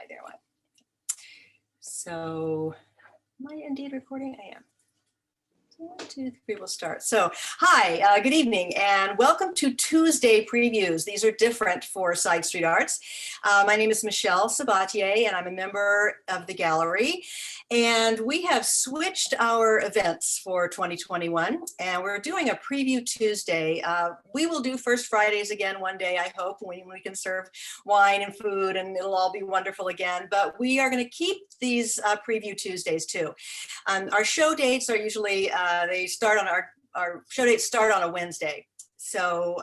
there I am. So, am I indeed recording? I am. 1, 2, 3, we'll start. So, hi, good evening, and welcome to Tuesday previews. These are different for Side Street Arts. My name is Michelle Sabatier, and I'm a member of the gallery. And we have switched our events for 2021, and we're doing a preview Tuesday. We will do First Fridays again one day, I hope, when we can serve wine and food, and it'll all be wonderful again. But we are going to keep these preview Tuesdays too. Our show dates are usually they start on our show dates start on a Wednesday. So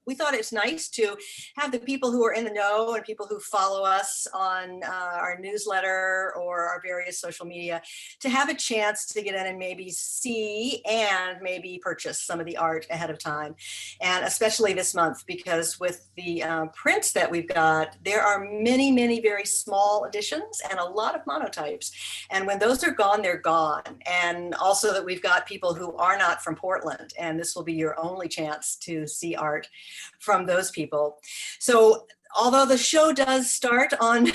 we thought it's nice to have the people who are in the know and people who follow us on our newsletter or our various social media to have a chance to get in and maybe see and maybe purchase some of the art ahead of time. And especially this month, because with the prints that we've got, there are many, many very small editions and a lot of monotypes. And when those are gone, they're gone. And also that we've got people who are not from Portland, and this will be your only chance to see art from those people. So although the show does start on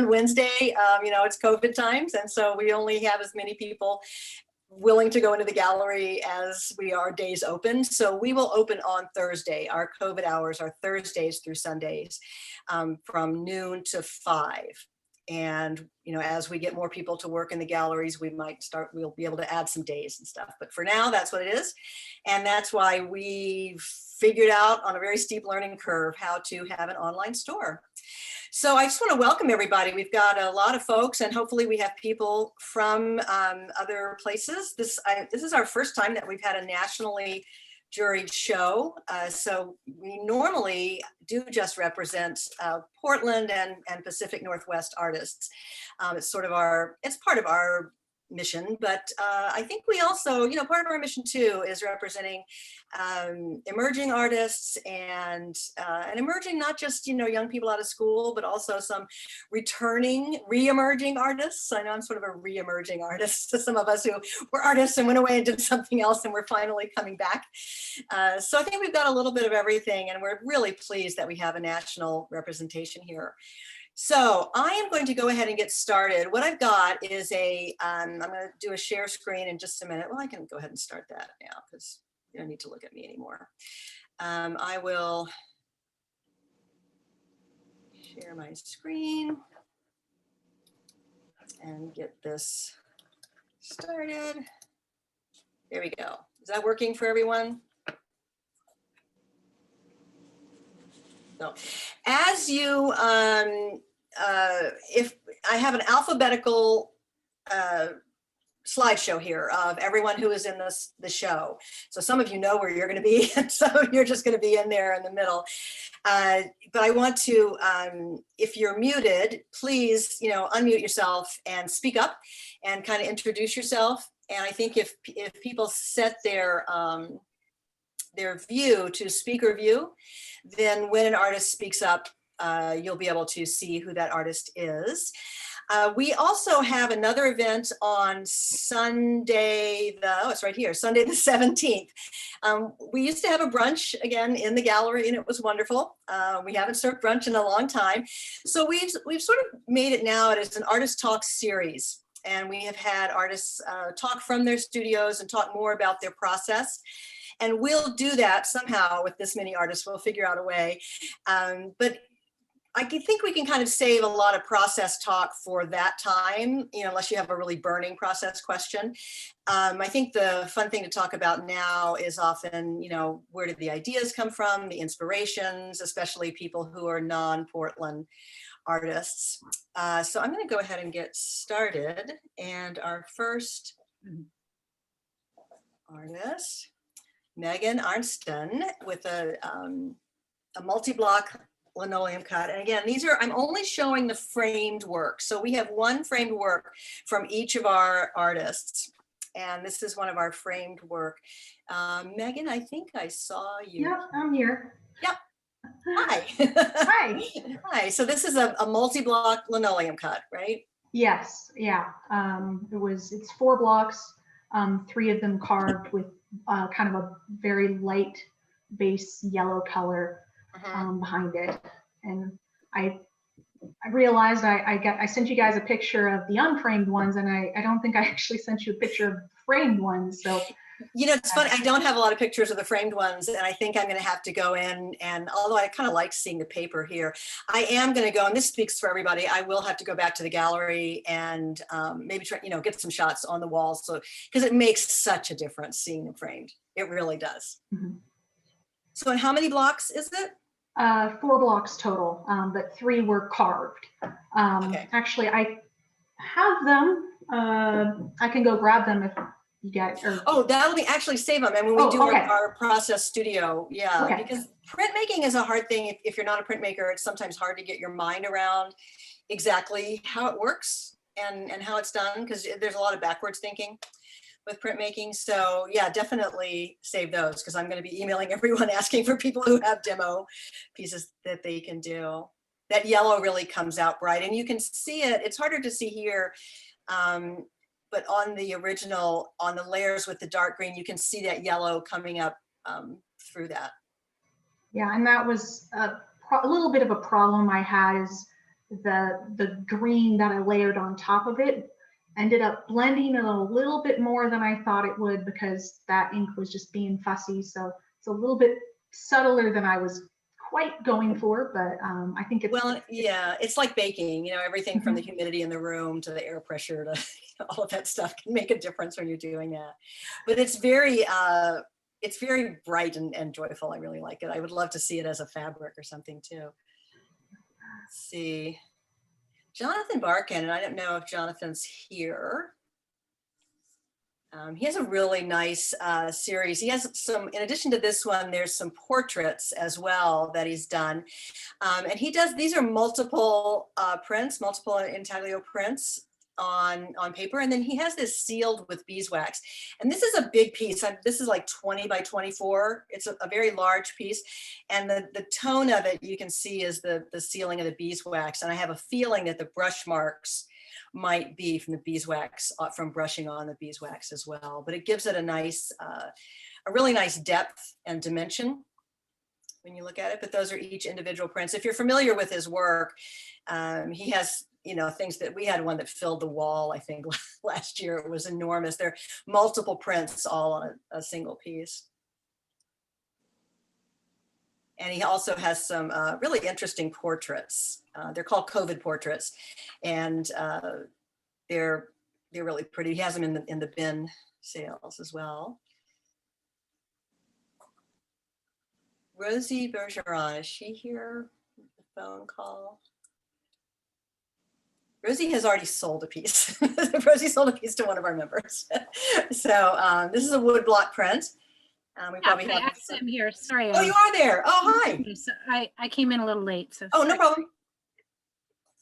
Wednesday, it's COVID times, and so we only have as many people willing to go into the gallery as we are days open. So we will open on Thursday. Our COVID hours are Thursdays through Sundays from noon to 5. And, as we get more people to work in the galleries, we'll be able to add some days and stuff. But for now, that's what it is. And that's why we've figured out on a very steep learning curve how to have an online store. So I just want to welcome everybody. We've got a lot of folks, and hopefully we have people from other places. This is our first time that we've had a nationally juried show. So we normally do just represent Portland and Pacific Northwest artists. It's part of our mission, but I think we also, part of our mission too is representing emerging artists and emerging, not just, young people out of school, but also some re-emerging artists. I know I'm sort of a re-emerging artist. So some of us who were artists and went away and did something else and we're finally coming back. So I think we've got a little bit of everything, and we're really pleased that we have a national representation here. So I am going to go ahead and get started. What I've got is I'm going to do a share screen in just a minute. Well, I can go ahead and start that now because you don't need to look at me anymore. I will share my screen and get this started. There we go. Is that working for everyone? So, as you, if I have an alphabetical slideshow here of everyone who is in the show. So some of you know where you're going to be, and some of you are just going to be in there in the middle. But I want to, if you're muted, please, unmute yourself and speak up and kind of introduce yourself. And I think if people set their view to speaker view, then when an artist speaks up, you'll be able to see who that artist is. We also have another event on Sunday, it's right here, Sunday the 17th. We used to have a brunch again in the gallery, and it was wonderful. We haven't served brunch in a long time. So we've sort of made it now as an artist talk series. And we have had artists talk from their studios and talk more about their process. And we'll do that somehow with this many artists. We'll figure out a way. But I think we can kind of save a lot of process talk for that time, unless you have a really burning process question. I think the fun thing to talk about now is often, where did the ideas come from, the inspirations, especially people who are non-Portland artists. So I'm going to go ahead and get started. And our first artist, Megan Arnston, with a multi-block linoleum cut. And again, I'm only showing the framed work. So we have one framed work from each of our artists. And this is one of our framed work. Megan, I think I saw you. Yeah, I'm here. Yep. Hi. Hi. Hi. So this is a multi-block linoleum cut, right? Yes. Yeah. It's 4 blocks, 3 of them carved with kind of a very light base yellow color behind it. And I I realized I sent you guys a picture of the unframed ones, and I don't think I actually sent you a picture of the framed ones. So You know, it's funny, I don't have a lot of pictures of the framed ones, and I think I'm going to have to go in, and although I kind of like seeing the paper here, I am going to go, and this speaks for everybody, I will have to go back to the gallery and maybe try, get some shots on the walls. So, because it makes such a difference seeing them framed. It really does. mhm. So, and how many blocks is it? 4 blocks total, but 3 were carved. Okay. Actually, I have them. I can go grab them if you get. Or, Oh, that'll be actually save them. And when we do okay. our process studio, yeah, Okay. because printmaking is a hard thing. If you're not a printmaker, it's sometimes hard to get your mind around exactly how it works and how it's done, because there's a lot of backwards thinking with printmaking. So yeah, definitely save those, because I'm going to be emailing everyone asking for people who have demo pieces that they can do. That yellow really comes out bright, and you can see it. It's harder to see here, but on the original, on the layers with the dark green, you can see that yellow coming up through that. Yeah, and that was a little bit of a problem I had, is the green that I layered on top of it ended up blending it a little bit more than I thought it would, because that ink was just being fussy. So it's a little bit subtler than I was quite going for, but I think it's, well, yeah, it's like baking, everything from the humidity in the room to the air pressure to all of that stuff can make a difference when you're doing that. But it's very bright and joyful. I really like it. I would love to see it as a fabric or something too. Let's see. Jonathan Barkin, and I don't know if Jonathan's here. He has a really nice series. He has some, in addition to this one, there's some portraits as well that he's done. And he does, these are multiple prints, multiple intaglio prints on paper. And then he has this sealed with beeswax. And this is a big piece. This is like 20 by 24. It's a very large piece. And the tone of it, you can see, is the sealing of the beeswax. And I have a feeling that the brush marks might be from the beeswax, from brushing on the beeswax as well. But it gives it a really nice depth and dimension when you look at it. But those are each individual prints. If you're familiar with his work, he has, things that we had one that filled the wall, I think last year. It was enormous. There are multiple prints all on a single piece. And he also has some really interesting portraits. They're called COVID portraits, and they're really pretty. He has them in the bin sales as well. Rosie Bergeron, is she here? The phone call. Rosie has already sold a piece. Rosie sold a piece to one of our members. So this is a woodblock print. We probably have. Actually, I'm here. Sorry. Oh, you are there. Oh, hi. So I came in a little late. So. Oh, no problem.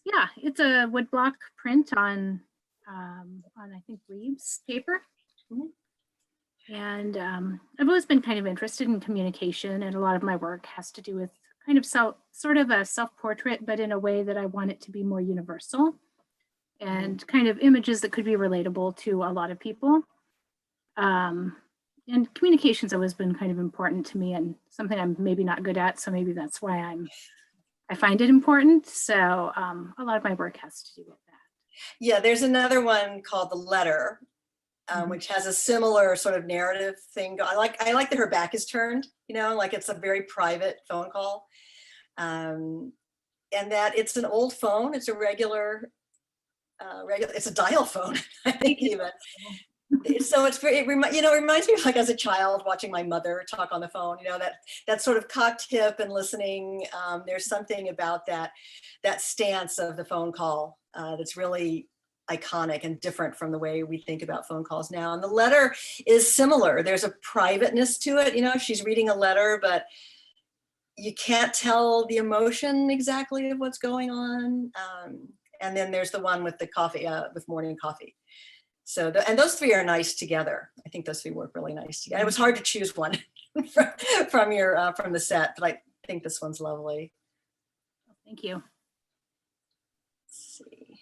Yeah, it's a woodblock print on I think Reeves paper. Mm-hmm. And I've always been kind of interested in communication, and a lot of my work has to do with kind of sort of a self-portrait, but in a way that I want it to be more universal, and kind of images that could be relatable to a lot of people. And communication's always been kind of important to me, and something I'm maybe not good at. So maybe that's why I find it important. So a lot of my work has to do with that. Yeah, there's another one called The Letter, which has a similar sort of narrative thing. I like that her back is turned, like it's a very private phone call. And that it's an old phone. It's a regular, it's a dial phone, I think even. So it reminds me of, like, as a child watching my mother talk on the phone, that sort of cocked hip and listening. There's something about that stance of the phone call that's really iconic and different from the way we think about phone calls now. And The Letter is similar. There's a privateness to it. She's reading a letter, but you can't tell the emotion exactly of what's going on. And then there's the one with the coffee, with morning coffee. So, and those three are nice together. I think those three work really nice together. It was hard to choose one from the set, but I think this one's lovely. Thank you. Let's see.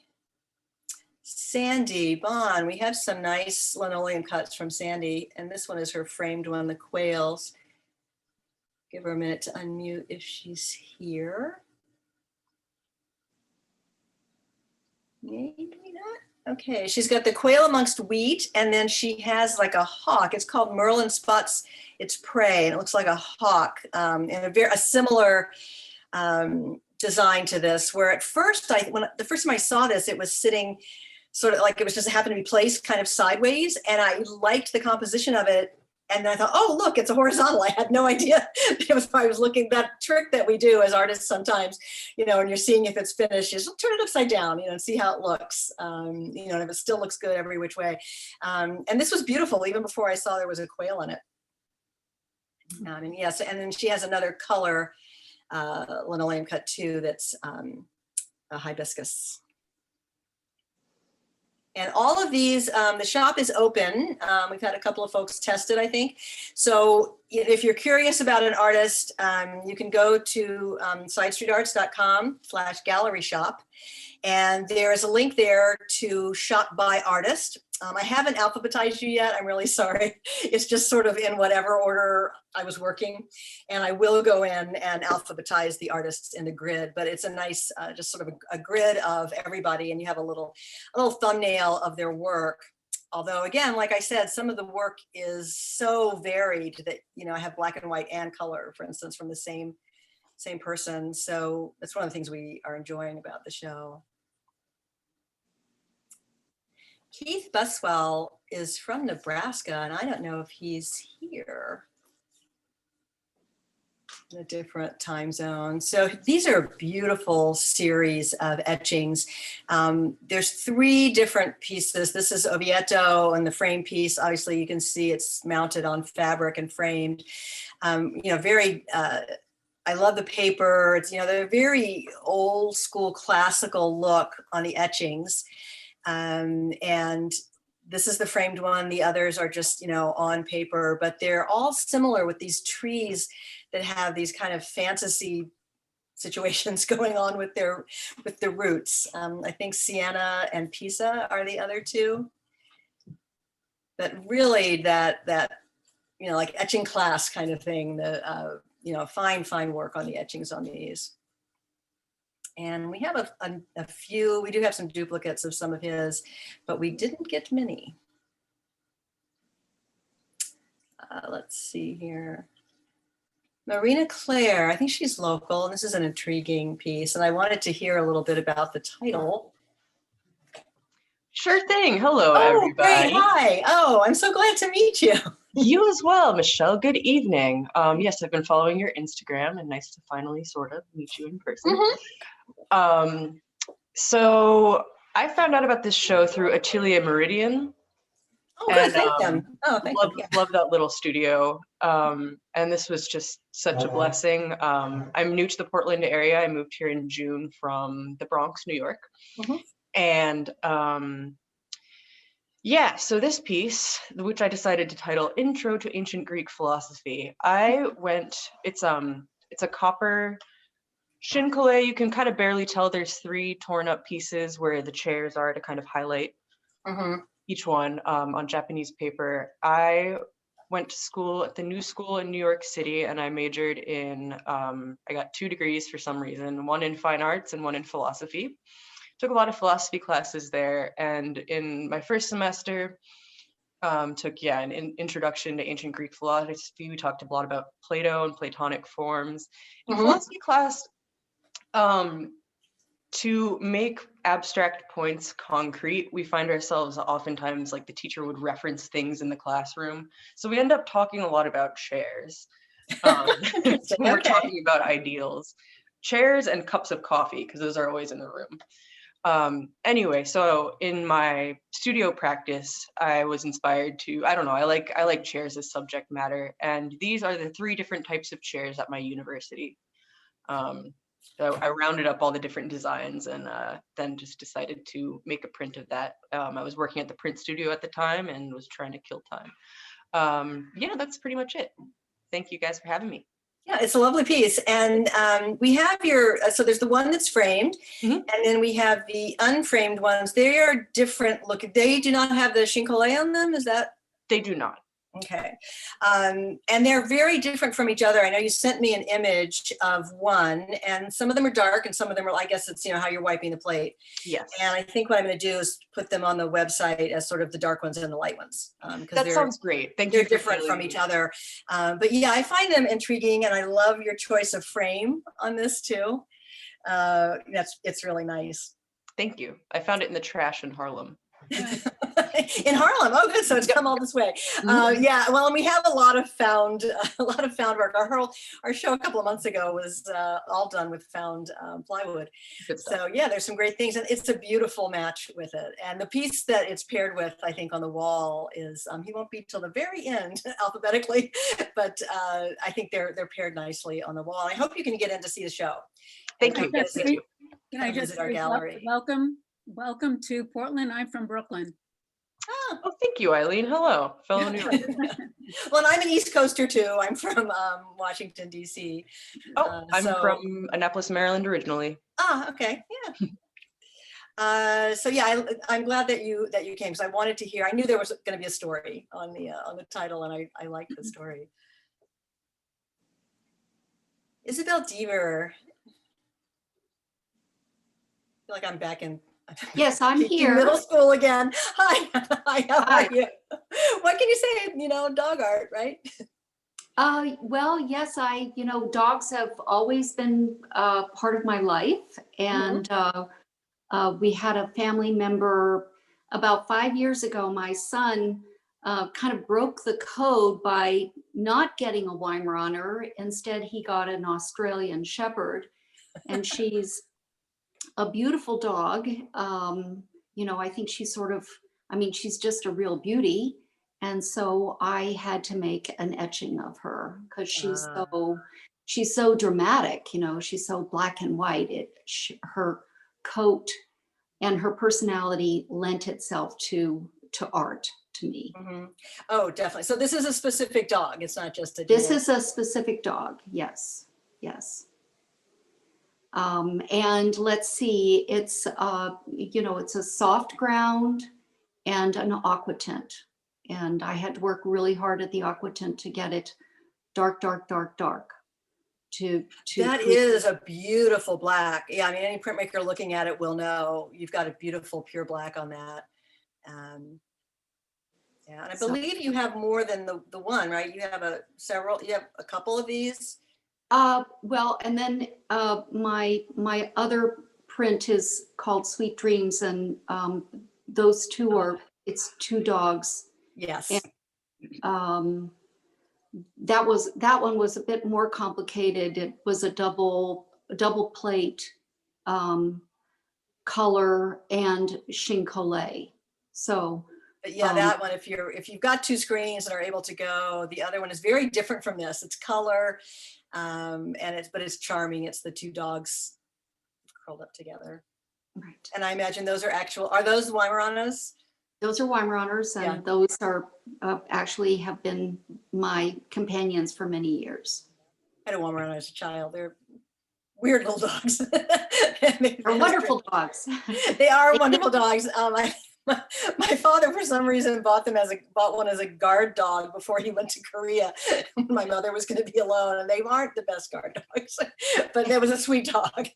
Sandy Bond, we have some nice linoleum cuts from Sandy, and this one is her framed one, The Quails. Give her a minute to unmute if she's here. Maybe not. Okay, she's got the quail amongst wheat, and then she has like a hawk. It's called Merlin spots its prey, and it looks like a hawk, and a similar design to this. Where at first, when the first time I saw this, it was sitting sort of like it was just happened to be placed kind of sideways, and I liked the composition of it. And then I thought, oh, look, it's a horizontal. I had no idea. I was looking, that trick that we do as artists sometimes, and you're seeing if it's finished, you just turn it upside down, and see how it looks, and if it still looks good every which way. And this was beautiful, even before I saw there was a quail in it. And yes, and then she has another color linoleum cut too, that's a hibiscus. And all of these, the shop is open. We've had a couple of folks test it, I think. So if you're curious about an artist, you can go to sidestreetarts.com/gallery shop. And there is a link there to shop by artist. I haven't alphabetized you yet. I'm really sorry. It's just sort of in whatever order I was working. And I will go in and alphabetize the artists in the grid, but it's a nice, just sort of a grid of everybody. And you have a little thumbnail of their work. Although again, like I said, some of the work is so varied that, I have black and white and color, for instance, from the same person. So that's one of the things we are enjoying about the show. Keith Buswell is from Nebraska, and I don't know if he's here in a different time zone. So these are beautiful series of etchings. There's 3 different pieces. This is Oviedo, and the frame piece, obviously you can see it's mounted on fabric and framed. Very, I love the paper. It's, they're very old school classical look on the etchings. And this is the framed one. The others are just, on paper, but they're all similar with these trees that have these kind of fantasy situations going on with the roots. I think Sienna and Pisa are the other 2. But really that like etching class kind of thing, the fine work on the etchings on these. And we have a few, we do have some duplicates of some of his, but we didn't get many. Let's see here. Marina Claire, I think she's local, and this is an intriguing piece, and I wanted to hear a little bit about the title. Sure thing. Hello, everybody. Great. Hi. Oh, I'm so glad to meet you. You as well, Michelle. Good evening. Yes, I've been following your Instagram, and nice to finally sort of meet you in person. Mm-hmm. So I found out about this show through Atelier Meridian. Oh, good. Thank them. Oh, thank love, you. Yeah. Love that little studio. And this was just such a blessing. I'm new to the Portland area. I moved here in June from the Bronx, New York. Mm-hmm. And yeah, so this piece, which I decided to title Intro to Ancient Greek Philosophy, it's a copper shinkolei. You can kind of barely tell there's 3 torn up pieces where the chairs are to kind of highlight each one on Japanese paper. I went to school at the New School in New York City, and I majored in, I got 2 degrees for some reason, one in fine arts and one in philosophy. Took a lot of philosophy classes there, and in my first semester, took an introduction to ancient Greek philosophy. We talked a lot about Plato and Platonic forms. In philosophy class, to make abstract points concrete, we find ourselves oftentimes like the teacher would reference things in the classroom. So we end up talking a lot about chairs. We're talking about ideals. Chairs and cups of coffee, because those are always in the room. Anyway, so in my studio practice, I was inspired to, I like chairs as subject matter, and these are the 3 different types of chairs at my university. So I rounded up all the different designs and then just decided to make a print of that. I was working at the print studio at the time and was trying to kill time. Yeah, that's pretty much it. Thank you guys for having me. Yeah, it's a lovely piece. And we have so there's the one that's framed, and then we have the unframed ones. They are different looking. They do not have the shinkolei on them, is that? They do not. Okay. And they're very different from each other. I know you sent me an image of one, and some of them are dark and some of them are, I guess it's, how you're wiping the plate. Yes. And I think what I'm going to do is put them on the website as sort of the dark ones and the light ones. That sounds great. Thank you. They're different from each other. But yeah, I find them intriguing, and I love your choice of frame on this too. It's really nice. Thank you. I found it in the trash in Harlem. In Harlem. Oh, good. So it's come all this way. Yeah. Well, and we have a lot of found work. Our show a couple of months ago was all done with found plywood. So yeah, there's some great things, and it's a beautiful match with it. And the piece that it's paired with, I think, on the wall is he won't be till the very end alphabetically, but I think they're paired nicely on the wall. I hope you can get in to see the show. Thank you. Can I just visit our gallery? Welcome to Portland. I'm from Brooklyn. Oh, thank you, Eileen. Hello, fellow New Yorker. Well, and I'm an East Coaster too. I'm from Washington, D.C. Oh, I'm from Annapolis, Maryland originally. Okay, yeah. So yeah, I'm glad that you came, because I wanted to hear. I knew there was going to be a story on the title, and I liked the story. Isabel Deaver. I feel like I'm back in. Yes, I'm here. Middle school again. Hi. Hi, how are you? What can you say? Dog art, right? Well, yes, dogs have always been part of my life. And we had a family member about 5 years ago. My son kind of broke the code by not getting a Weimaraner. Instead, he got an Australian Shepherd, and she's a beautiful dog. I think she's she's just a real beauty. And so I had to make an etching of her because she's so dramatic, she's so black and white. Her coat and her personality lent itself to art to me. Mm-hmm. Oh, definitely. So this is a specific dog. It's not just a dog. This is a specific dog. Yes. And let's see, it's it's a soft ground and an aqua tint. And I had to work really hard at the aqua tint to get it dark. That is a beautiful black. Yeah, I mean, any printmaker looking at it will know you've got a beautiful pure black on that. Yeah, and I believe you have more than the one, right? You have a couple of these. Well, and then my other print is called Sweet Dreams, and those two it's two dogs. Yes. And, that one was a bit more complicated. It was a double plate, color and chincolet. So. But yeah, that one, if you've got two screens and are able to go, the other one is very different from this. It's color. But it's charming. It's the two dogs curled up together. Right. And I imagine those are those Weimaranas? Those are Weimaraners, and those are actually have been my companions for many years. I had a Weimaraner as a child. They're weird little dogs. They're wonderful dogs. They are wonderful dogs. My father, for some reason, bought one as a guard dog before he went to Korea. My mother was going to be alone, and they aren't the best guard dogs, but there was a sweet dog.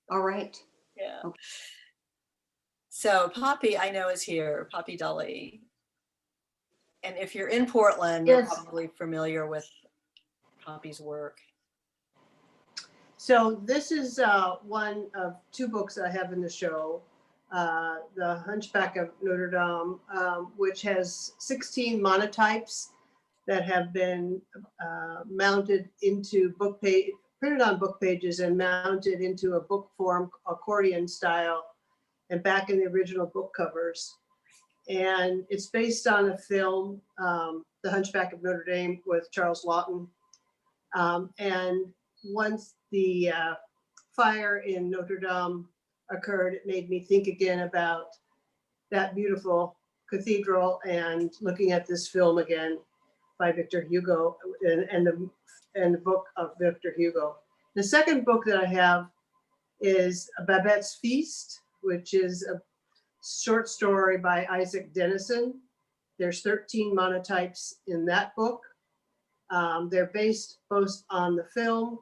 All right. Yeah. Okay. So Poppy, I know, is here, Poppy Dully. And if you're in Portland, Yes. You're probably familiar with Poppy's work. So this is one of two books I have in the show, The Hunchback of Notre Dame, which has 16 monotypes that have been mounted into printed on book pages and mounted into a book form, accordion style, and back in the original book covers. And it's based on a film, The Hunchback of Notre Dame, with Charles Laughton. And once the fire in Notre Dame occurred, it made me think again about that beautiful cathedral and looking at this film again by Victor Hugo and the book of Victor Hugo. The second book that I have is Babette's Feast, which is a short story by Isaac Denison. There's 13 monotypes in that book. They're based both on the film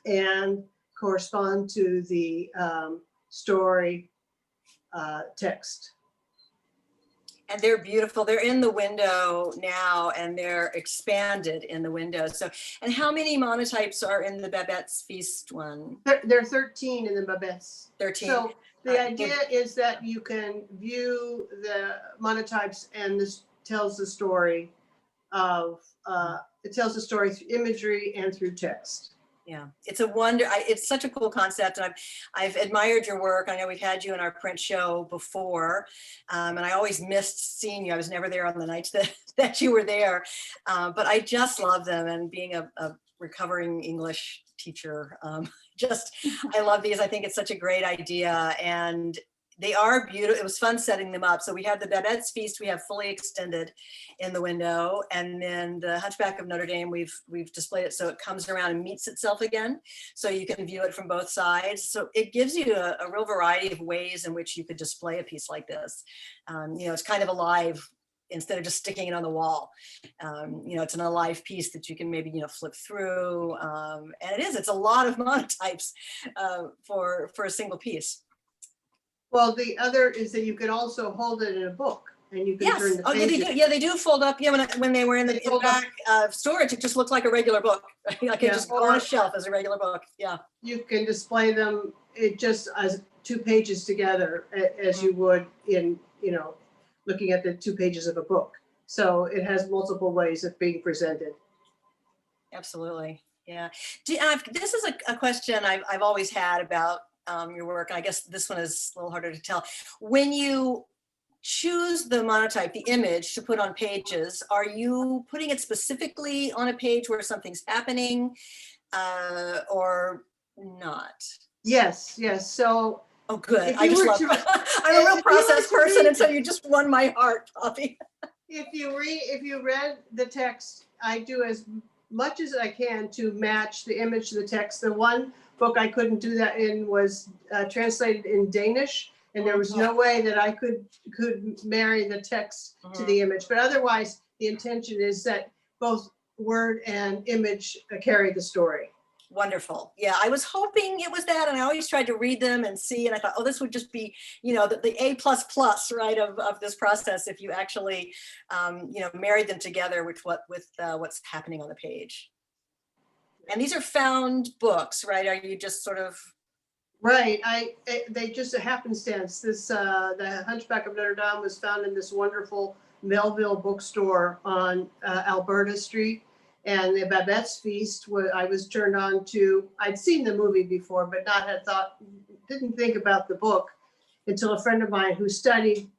and correspond to the story text. And they're beautiful. They're in the window now, and they're expanded in the window. So, and how many monotypes are in the Babette's Feast one? There are 13 in the Babette's. 13. So the idea is that you can view the monotypes, and this tells the story of, it tells the story through imagery and through text. Yeah, it's a wonder. It's such a cool concept, and I've admired your work. I know we've had you in our print show before, and I always missed seeing you. I was never there on the nights that you were there, but I just love them. And being a recovering English teacher, I love these. I think it's such a great idea, and they are beautiful. It was fun setting them up. So we have the Babette's Feast, we have fully extended in the window. And then the Hunchback of Notre Dame, we've displayed it so it comes around and meets itself again. So you can view it from both sides. So it gives you a real variety of ways in which you could display a piece like this. It's kind of alive instead of just sticking it on the wall. It's an alive piece that you can maybe, flip through. And it's a lot of monotypes for a single piece. Well, the other is that you can also hold it in a book, and you can turn the Oh, yeah, they pages. do. Yeah, they do fold up. Yeah, when they were in the back storage, it just looked like a regular book. Like it Yeah, just go on a shelf as a regular book. Yeah. You can display them just as 2 pages together, as you would in, looking at the 2 pages of a book. So it has multiple ways of being presented. Absolutely. Yeah. This is a question I've always had about your work. And I guess this one is a little harder to tell. When you choose the monotype, the image to put on pages, are you putting it specifically on a page where something's happening or not? Yes. So. Oh, good. I'm a real process person, and so you just won my heart, Poppy. If you read the text, I do as much as I can to match the image to the text. The one book I couldn't do that in was translated in Danish, and there was no way that I could marry the text to the image. But otherwise, the intention is that both word and image carry the story. Wonderful. Yeah, I was hoping it was that, and I always tried to read them and see, and I thought, oh, this would just be, the A++, right, of this process if you actually, married them together with what's happening on the page. And these are found books, right? Are you just sort of? Right. They just a happenstance. The Hunchback of Notre Dame was found in this wonderful Melville bookstore on Alberta Street. And the Babette's Feast, I was turned on to. I'd seen the movie before, but didn't think about the book until a friend of mine who studied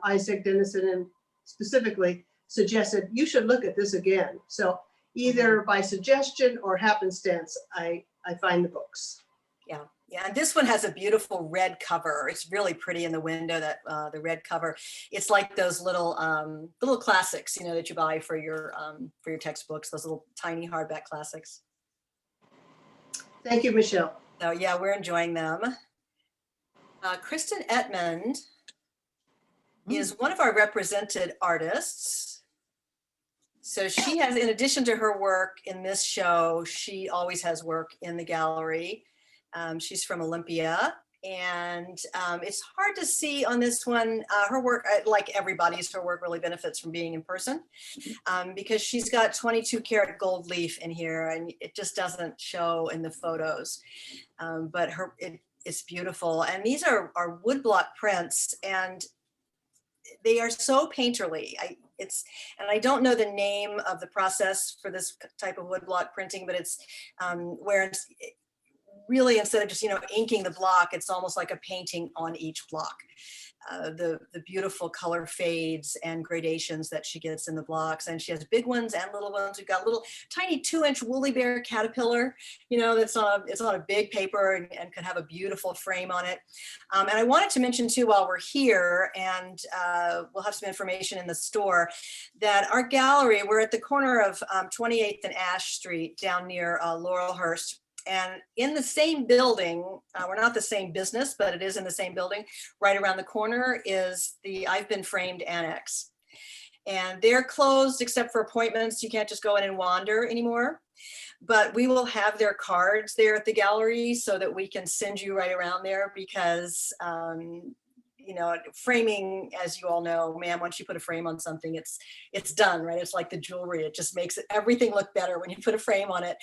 Isaac Denison and specifically suggested, you should look at this again. So either by suggestion or happenstance, I find the books. Yeah, and this one has a beautiful red cover. It's really pretty in the window, that the red cover. It's like those little classics, that you buy for your textbooks, those little tiny hardback classics. Thank you, Michelle. So yeah, we're enjoying them. Kristen Etmond is one of our represented artists. So she has, in addition to her work in this show, she always has work in the gallery. She's from Olympia, and it's hard to see on this one. Her work, like everybody's, her work really benefits from being in person because she's got 22 karat gold leaf in here, and it just doesn't show in the photos. But it's beautiful, and these are woodblock prints, and they are so painterly. And I don't know the name of the process for this type of woodblock printing, but it's where really, instead of just, inking the block, it's almost like a painting on each block. The beautiful color fades and gradations that she gets in the blocks. And she has big ones and little ones. We've got a little tiny 2-inch woolly bear caterpillar, it's on a big paper and could have a beautiful frame on it. And I wanted to mention too, while we're here, and we'll have some information in the store, that our gallery, we're at the corner of 28th and Ash Street down near Laurelhurst. And in the same building, we're not the same business, but it is in the same building, right around the corner is the I've Been Framed Annex. And they're closed except for appointments. You can't just go in and wander anymore. But we will have their cards there at the gallery so that we can send you right around there because, you know, framing, as you all know, ma'am, once you put a frame on something, it's done, right? It's like the jewelry. It just makes everything look better when you put a frame on it.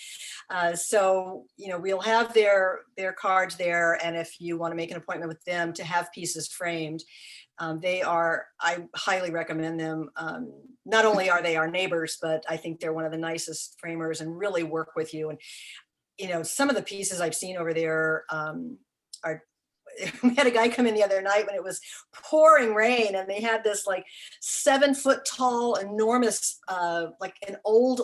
So, you know, we'll have their cards there. And if you want to make an appointment with them to have pieces framed, I highly recommend them. Not only are they our neighbors, but I think they're one of the nicest framers and really work with you. And, you know, some of the pieces I've seen over there are, we had a guy come in the other night when it was pouring rain and they had this like 7-foot tall, enormous, like an old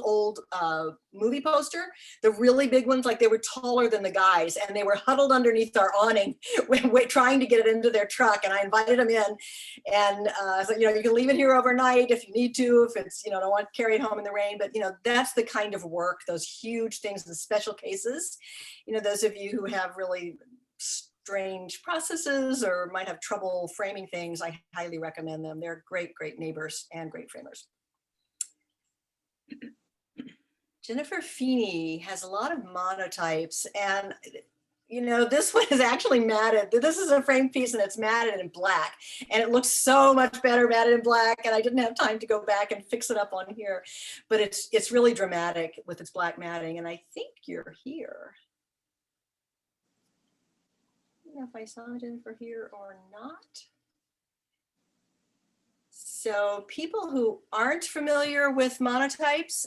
movie poster, the really big ones, like they were taller than the guys and they were huddled underneath our awning trying to get it into their truck. And I invited them in and I said, you know, you can leave it here overnight if you need to, if it's, you know, don't want to carry it home in the rain, but you know, that's the kind of work, those huge things, the special cases, you know, those of you who have really strange processes or might have trouble framing things, I highly recommend them. They're great neighbors and great framers. Jennifer Feeney has a lot of monotypes and you know, this one is actually matted. This is a framed piece and it's matted in black and it looks so much better matted in black and I didn't have time to go back and fix it up on here, but it's really dramatic with its black matting and I think you're here. I don't know if I saw Jennifer here or not. So people who aren't familiar with monotypes,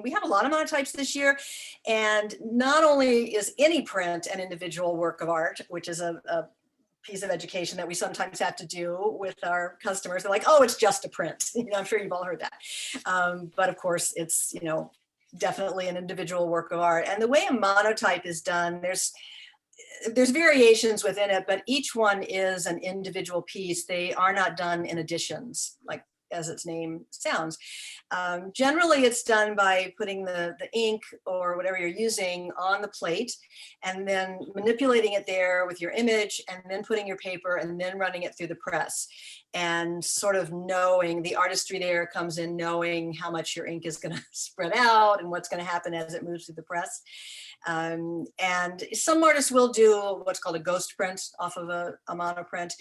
we have a lot of monotypes this year. And not only is any print an individual work of art, which is a piece of education that we sometimes have to do with our customers. They're like, oh, it's just a print. You know, I'm sure you've all heard that. But of course, it's, you know, definitely an individual work of art. And the way a monotype is done, there's variations within it, but each one is an individual piece. They are not done in editions, like as its name sounds. Generally, it's done by putting the ink or whatever you're using on the plate and then manipulating it there with your image and then putting your paper and then running it through the press. And sort of knowing, the artistry there comes in knowing how much your ink is going to spread out and what's going to happen as it moves through the press. And some artists will do what's called a ghost print off of a monoprint,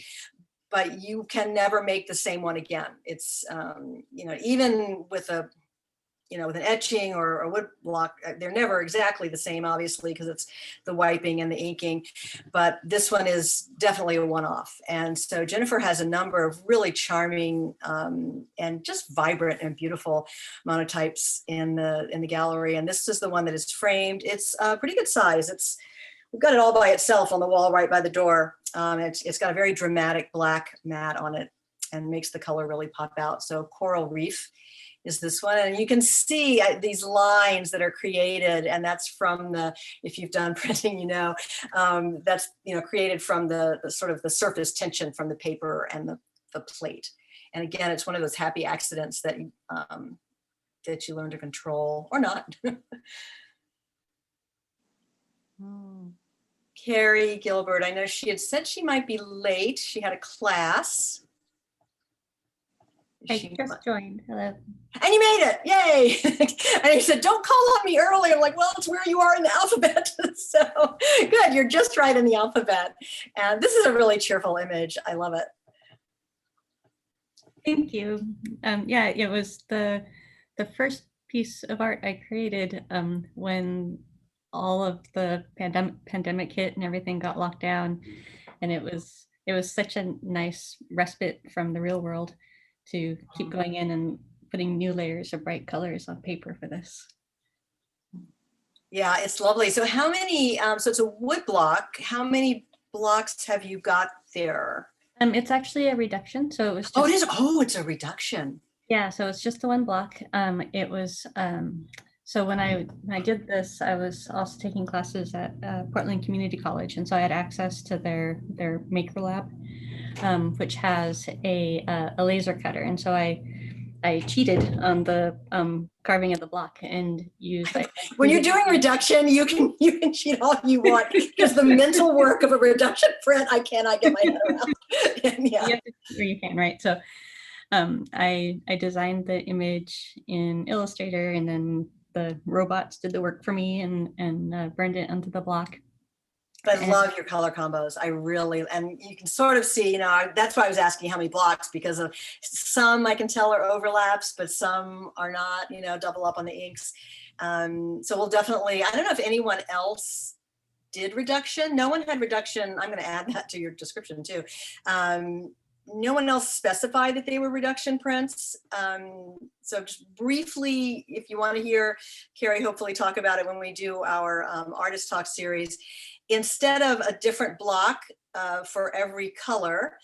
but you can never make the same one again. It's, you know, even with a, you know, with an etching or a wood block, they're never exactly the same, obviously, because it's the wiping and the inking, but this one is definitely a one-off. And so Jennifer has a number of really charming and just vibrant and beautiful monotypes in the gallery. And this is the one that is framed. It's a pretty good size. We've got it all by itself on the wall right by the door. It's got a very dramatic black mat on it and makes the color really pop out. So Coral Reef is this one, and you can see these lines that are created, and that's from if you've done printing, you know, that's, you know, created from the sort of the surface tension from the paper and the plate. And again, it's one of those happy accidents that you learn to control or not. Carrie Gilbert, I know she had said she might be late. She had a class. I just joined. Hello. And you made it, yay. And he said, don't call on me early. I'm like, well, it's where you are in the alphabet. So good, you're just right in the alphabet. And this is a really cheerful image. I love it. Thank you. Yeah, it was the first piece of art I created when all of the pandemic hit and everything got locked down. And it was such a nice respite from the real world to keep going in and putting new layers of bright colors on paper for this. Yeah, it's lovely. So how many, so it's a wood block. How many blocks have you got there? It's actually a reduction. So it was just, oh, it is. Oh, it's a reduction. Yeah, so it's just the one block. It was, so when I did this, I was also taking classes at Portland Community College. And so I had access to their maker lab, which has a laser cutter. And so I cheated on the carving of the block and used. When you're doing reduction, you can cheat all you want because the mental work of a reduction print, I cannot get my head around. Yeah. You can, right? So I designed the image in Illustrator, and then the robots did the work for me and burned it onto the block. I And- love your color combos. I really, and you can sort of see, you know, that's why I was asking how many blocks, because of some I can tell are overlaps, but some are not, you know, double up on the inks. So we'll definitely, I don't know if anyone else did reduction. No one had reduction. I'm going to add that to your description too. No one else specified that they were reduction prints. So just briefly, if you want to hear Carrie hopefully talk about it when we do our artist talk series, instead of a different block for every color,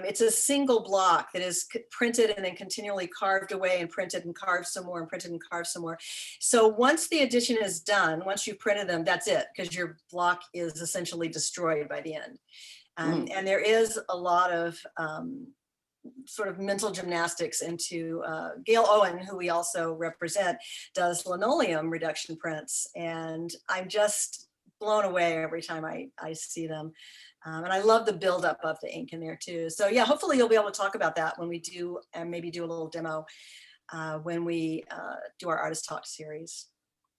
it's a single block that is printed and then continually carved away and printed and carved some more and printed and carved some more. So once the edition is done, once you printed them, that's it, because your block is essentially destroyed by the end. And there is a lot of sort of mental gymnastics into Gail Owen, who we also represent, does linoleum reduction prints. And I'm just blown away every time I see them. And I love the buildup of the ink in there too. So yeah, hopefully you'll be able to talk about that when we do, and maybe do a little demo when we do our artist talk series.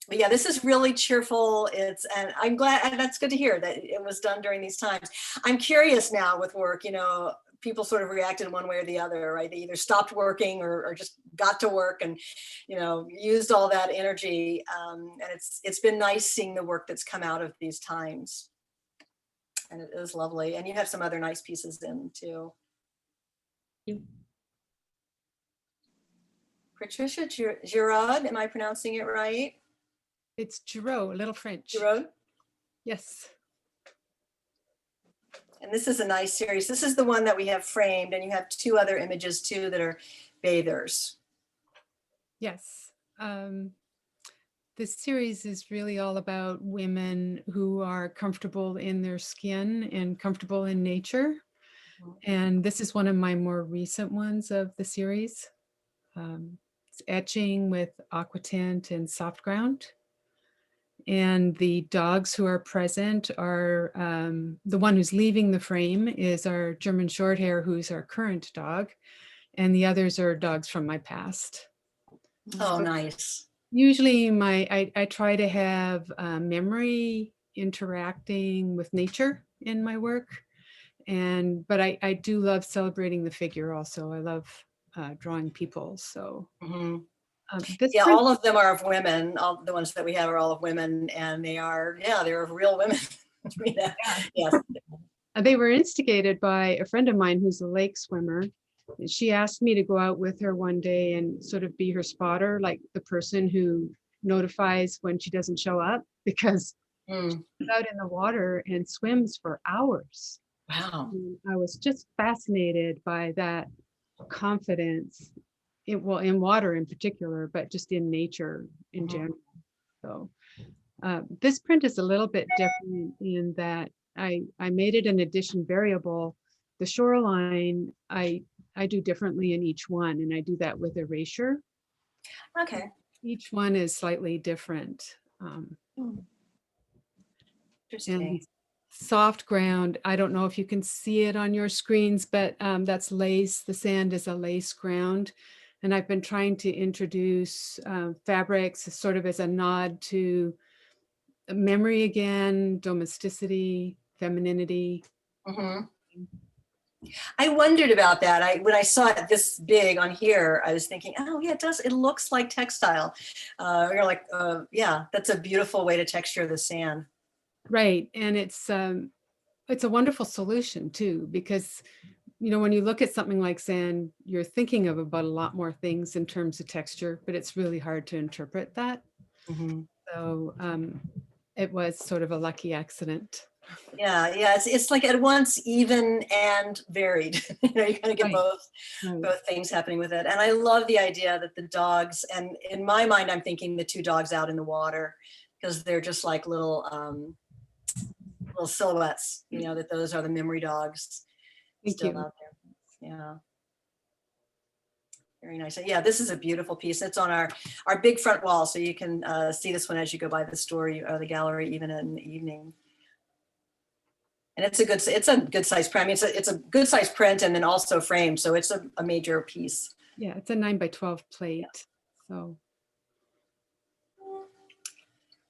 But yeah, this is really cheerful. And I'm glad, and that's good to hear that it was done during these times. I'm curious now with work, you know, people sort of reacted one way or the other, right? They either stopped working or just got to work and, you know, used all that energy. And it's been nice seeing the work that's come out of these times. And it is lovely. And you have some other nice pieces in too. Patricia Giraud, am I pronouncing it right? It's Giraud, a little French. Giraud? Yes. And this is a nice series. This is the one that we have framed, and you have two other images too that are bathers. Yes. This series is really all about women who are comfortable in their skin and comfortable in nature. And this is one of my more recent ones of the series. It's etching with aqua tint and soft ground. And the dogs who are present are, the one who's leaving the frame is our German Shorthair, who's our current dog. And the others are dogs from my past. Oh, nice. Usually I try to have memory interacting with nature in my work. But I do love celebrating the figure also. I love drawing people. So Yeah, all of them are of women. All the ones that we have are all of women, and they are, yeah, they're of real women. Yeah. Yes. They were instigated by a friend of mine who's a lake swimmer. She asked me to go out with her one day and sort of be her spotter, like the person who notifies when she doesn't show up, because she's out in the water and swims for hours. Wow. And I was just fascinated by that confidence, in water in particular, but just in nature in general. So this print is a little bit different in that I made it an addition variable. The shoreline, I do differently in each one, and I do that with erasure. Okay. Each one is slightly different. Interesting. And soft ground, I don't know if you can see it on your screens, but that's lace. The sand is a lace ground. And I've been trying to introduce fabrics sort of as a nod to memory again, domesticity, femininity. I wondered about that. When I saw it this big on here, I was thinking, oh yeah, it does. It looks like textile. You're like, yeah, that's a beautiful way to texture the sand. Right, and it's a wonderful solution too, because you know, when you look at something like sand, you're thinking about a lot more things in terms of texture, but it's really hard to interpret that. So it was sort of a lucky accident. Yeah, it's like at once even and varied. You know, you kind of get both things happening with it. And I love the idea that the dogs, and in my mind, I'm thinking the two dogs out in the water, because they're just like little silhouettes. You know, that those are the memory dogs still out there. Yeah. Very nice. Yeah, this is a beautiful piece. It's on our big front wall, so you can see this one as you go by the store or the gallery, even in the evening. And it's a good size print. I mean, it's a good size print and then also framed. So it's a major piece. Yeah, it's a 9x12 plate. So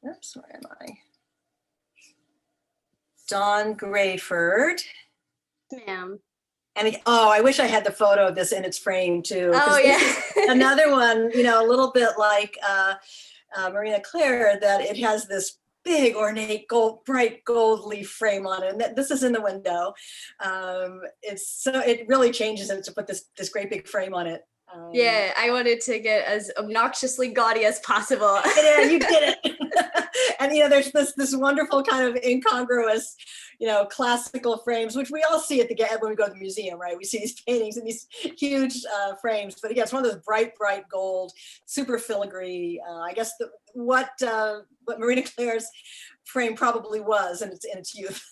Oops, where am I? Dawn Grayford. Ma'am. And I wish I had the photo of this in its frame too. 'Cause Oh, this yeah. is another one, a little bit like Marina Claire, that it has this big ornate bright gold leaf frame on it. And this is in the window. It really changes it to put this great big frame on it. Yeah, I wanted to get as obnoxiously gaudy as possible. Yeah, you did it. And there's this wonderful kind of incongruous, classical frames, which we all see when we go to the museum, right? We see these paintings in these huge frames. But again, it's one of those bright gold, super filigree. I guess what Marina Claire's frame probably was in its youth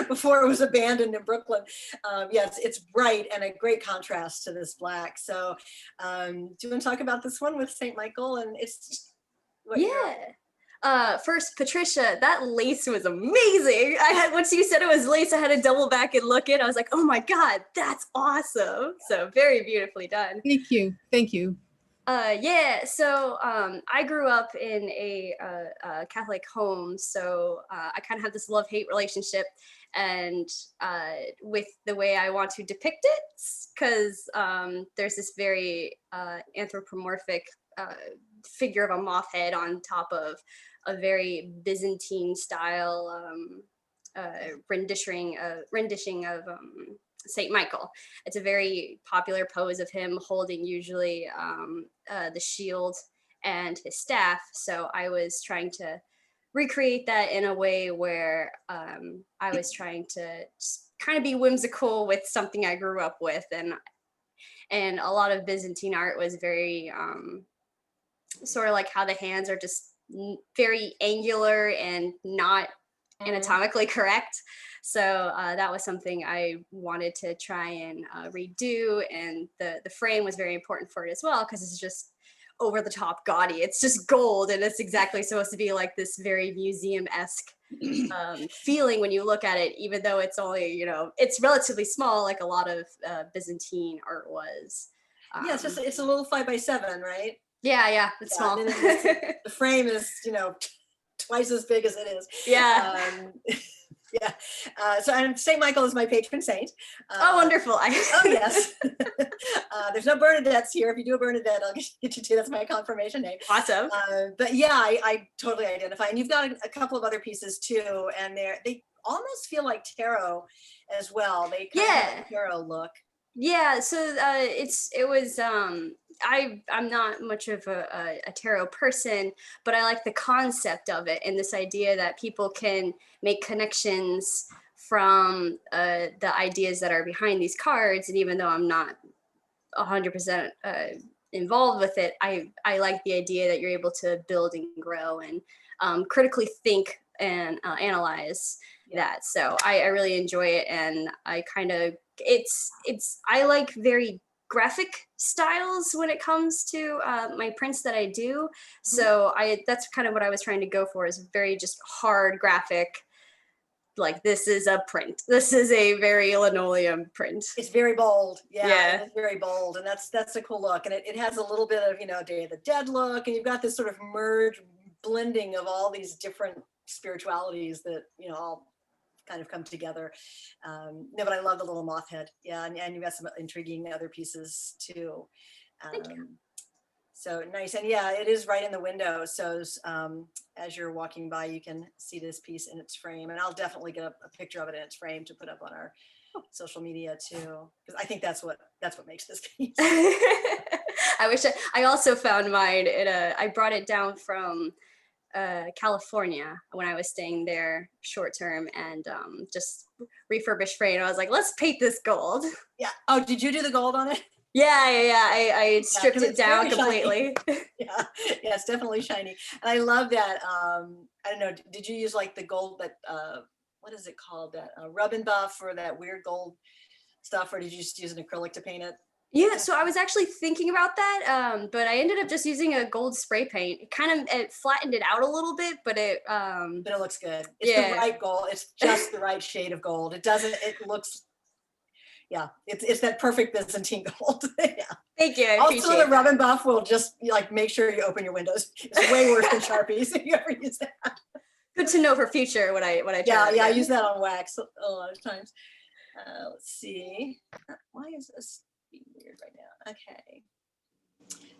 before it was abandoned in Brooklyn. Yes, it's bright and a great contrast to this black. So do you want to talk about this one with St. Michael? And it's first, Patricia, that lace was amazing. Once you said it was lace, I had to double back and look in. I was like, oh my God, that's awesome. So very beautifully done. thank you. Thank you. So I grew up in a Catholic home, so I kind of have this love-hate relationship and with the way I want to depict it, because there's this very anthropomorphic figure of a moth head on top of a very Byzantine style rendition of Saint Michael. It's a very popular pose of him holding usually the shield and his staff. So I was trying to recreate that in a way where I was trying to just kind of be whimsical with something I grew up with, and a lot of Byzantine art was very sort of like how the hands are just very angular and not anatomically correct. So that was something I wanted to try and redo, and the frame was very important for it as well, because it's just over the top gaudy. It's just gold, and it's exactly supposed to be like this very museum-esque feeling when you look at it, even though it's only, it's relatively small, like a lot of Byzantine art was. Yeah, it's a little 5x7, right? Yeah, it's small. The frame is, twice as big as it is. Yeah. Yeah. So St. Michael is my patron saint. Oh, wonderful. Oh, yes. There's no Bernadettes here. If you do a Bernadette, I'll get you to. That's my confirmation name. Awesome. But yeah, I totally identify. And you've got a couple of other pieces too, and they almost feel like tarot as well. They kind of have a tarot look. Yeah, so I'm not much of a tarot person, but I like the concept of it, and this idea that people can make connections from the ideas that are behind these cards. And even though I'm not 100% involved with it, I like the idea that you're able to build and grow and critically think and analyze that. So I really enjoy it, and I kind of I like very graphic styles when it comes to my prints that I do. So that's kind of what I was trying to go for, is very just hard graphic. Like, this is a print. This is a very linoleum print. It's very bold. Yeah. It's very bold, and that's a cool look. And it has a little bit of Day of the Dead look, and you've got this sort of blending of all these different spiritualities that all kind of come together. But I love the little moth head. Yeah, and you've got some intriguing other pieces too. So nice. And yeah, it is right in the window. So as you're walking by, you can see this piece in its frame. And I'll definitely get a picture of it in its frame to put up on our social media too, because I think that's what makes this piece. I also found mine I brought it down from California when I was staying there short term, and just refurbished frame. I was like, let's paint this gold. Yeah. Oh, did you do the gold on it? Yeah. I stripped it down completely. Yeah, it's definitely shiny. And I love that. I don't know, did you use like the gold that, what is it called? That rub and buff, or that weird gold stuff, or did you just use an acrylic to paint it? Yeah, so I was actually thinking about that, but I ended up just using a gold spray paint. It flattened it out a little bit, but it But it looks good. It's the yeah. right gold. It's just the right shade of gold. It looks, yeah, it's that perfect Byzantine gold. Yeah. Thank you. I Also, appreciate the that. rub and buff will just like make sure you open your windows. It's way worse than Sharpies if you ever use that. Good to know for future when I try Yeah, that yeah, I again. use that on wax a lot of times. Let's see. Why is this being weird right now? Okay.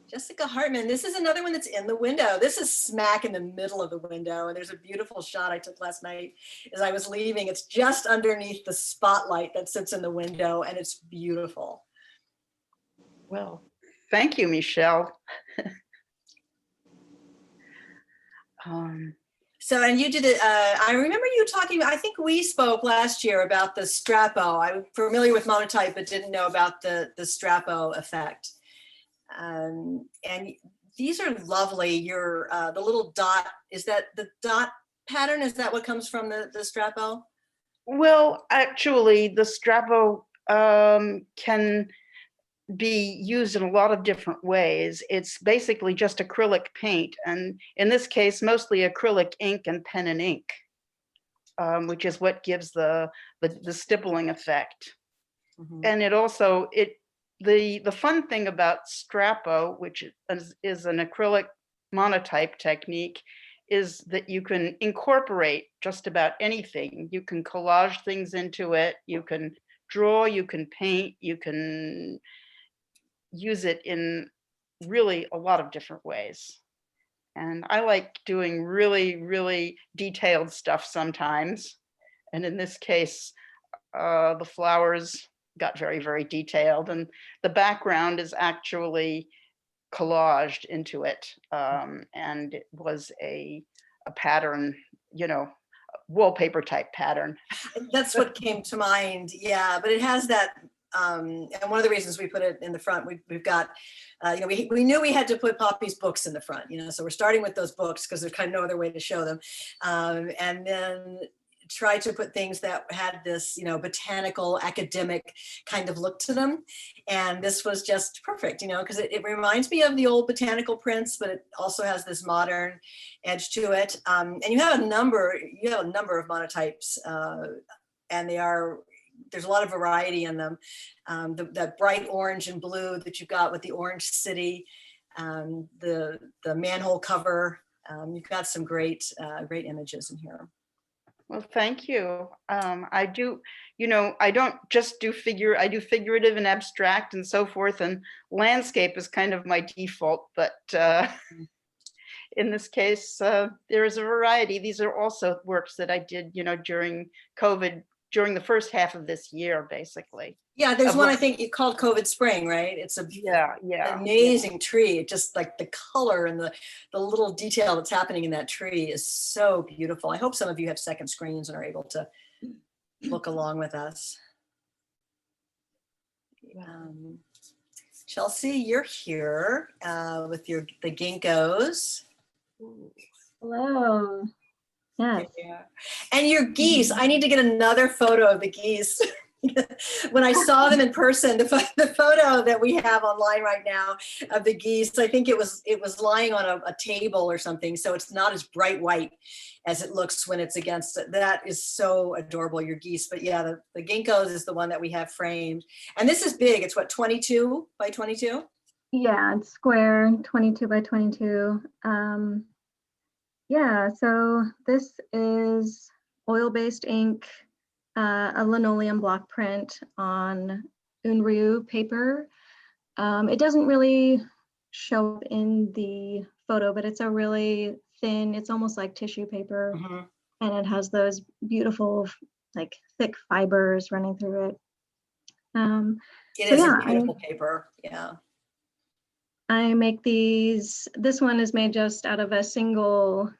Jessica Hartman, this is another one that's in the window. This is smack in the middle of the window. And there's a beautiful shot I took last night as I was leaving. It's just underneath the spotlight that sits in the window, and it's beautiful. Well, thank you, Michelle. So, and you did it, I remember you talking, I think we spoke last year about the Strapo. I'm familiar with monotype, but didn't know about the Strapo effect. And these are lovely. Your, the little dot, is that the dot pattern? Is that what comes from the Strapo? Well, actually, the Strapo can be used in a lot of different ways. It's basically just acrylic paint, and in this case, mostly acrylic ink and pen and ink, which is what gives the stippling effect. Mm-hmm. And it also, the fun thing about Strapo, which is an acrylic monotype technique, is that you can incorporate just about anything. You can collage things into it, you can draw, you can paint, you can use it in really a lot of different ways. And I like doing really, really detailed stuff sometimes. And in this case, the flowers got very, very detailed, and the background is actually collaged into it. And it was a pattern, wallpaper type pattern. That's what came to mind. Yeah, but it has that, and one of the reasons we put it in the front, we've got, we knew we had to put Poppy's books in the front, so we're starting with those books because there's kind of no other way to show them. And then try to put things that had this, botanical, academic kind of look to them. And this was just perfect, because it reminds me of the old botanical prints, but it also has this modern edge to it. And you have a number of monotypes, and there's a lot of variety in them. That bright orange and blue that you've got with the orange city, the manhole cover. You've got some great images in here. Well, thank you. I do, I don't just do I do figurative and abstract and so forth, and landscape is kind of my default, but in this case, there is a variety. These are also works that I did, during COVID, during the first half of this year, basically. Yeah, there's one I think you called COVID Spring, right? It's amazing tree. Just like the color and the little detail that's happening in that tree is so beautiful. I hope some of you have second screens and are able to look along with us. Chelsea, you're here with the ginkgos. Hello. Yes. Yeah. And your geese. I need to get another photo of the geese. When I saw them in person, the photo that we have online right now of the geese, I think it was lying on a table or something, so it's not as bright white as it looks when it's against it. That is so adorable, your geese. But yeah, the ginkgos is the one that we have framed, and this is big. It's what, 22 by 22? Yeah, it's square, 22 by 22. Yeah, so this is oil-based ink, a linoleum block print on Unryu paper. It doesn't really show up in the photo, but it's a really thin, it's almost like tissue paper. Mm-hmm. And it has those beautiful, like thick fibers running through it. It is a beautiful paper, yeah. I make these, this one is made just out of a single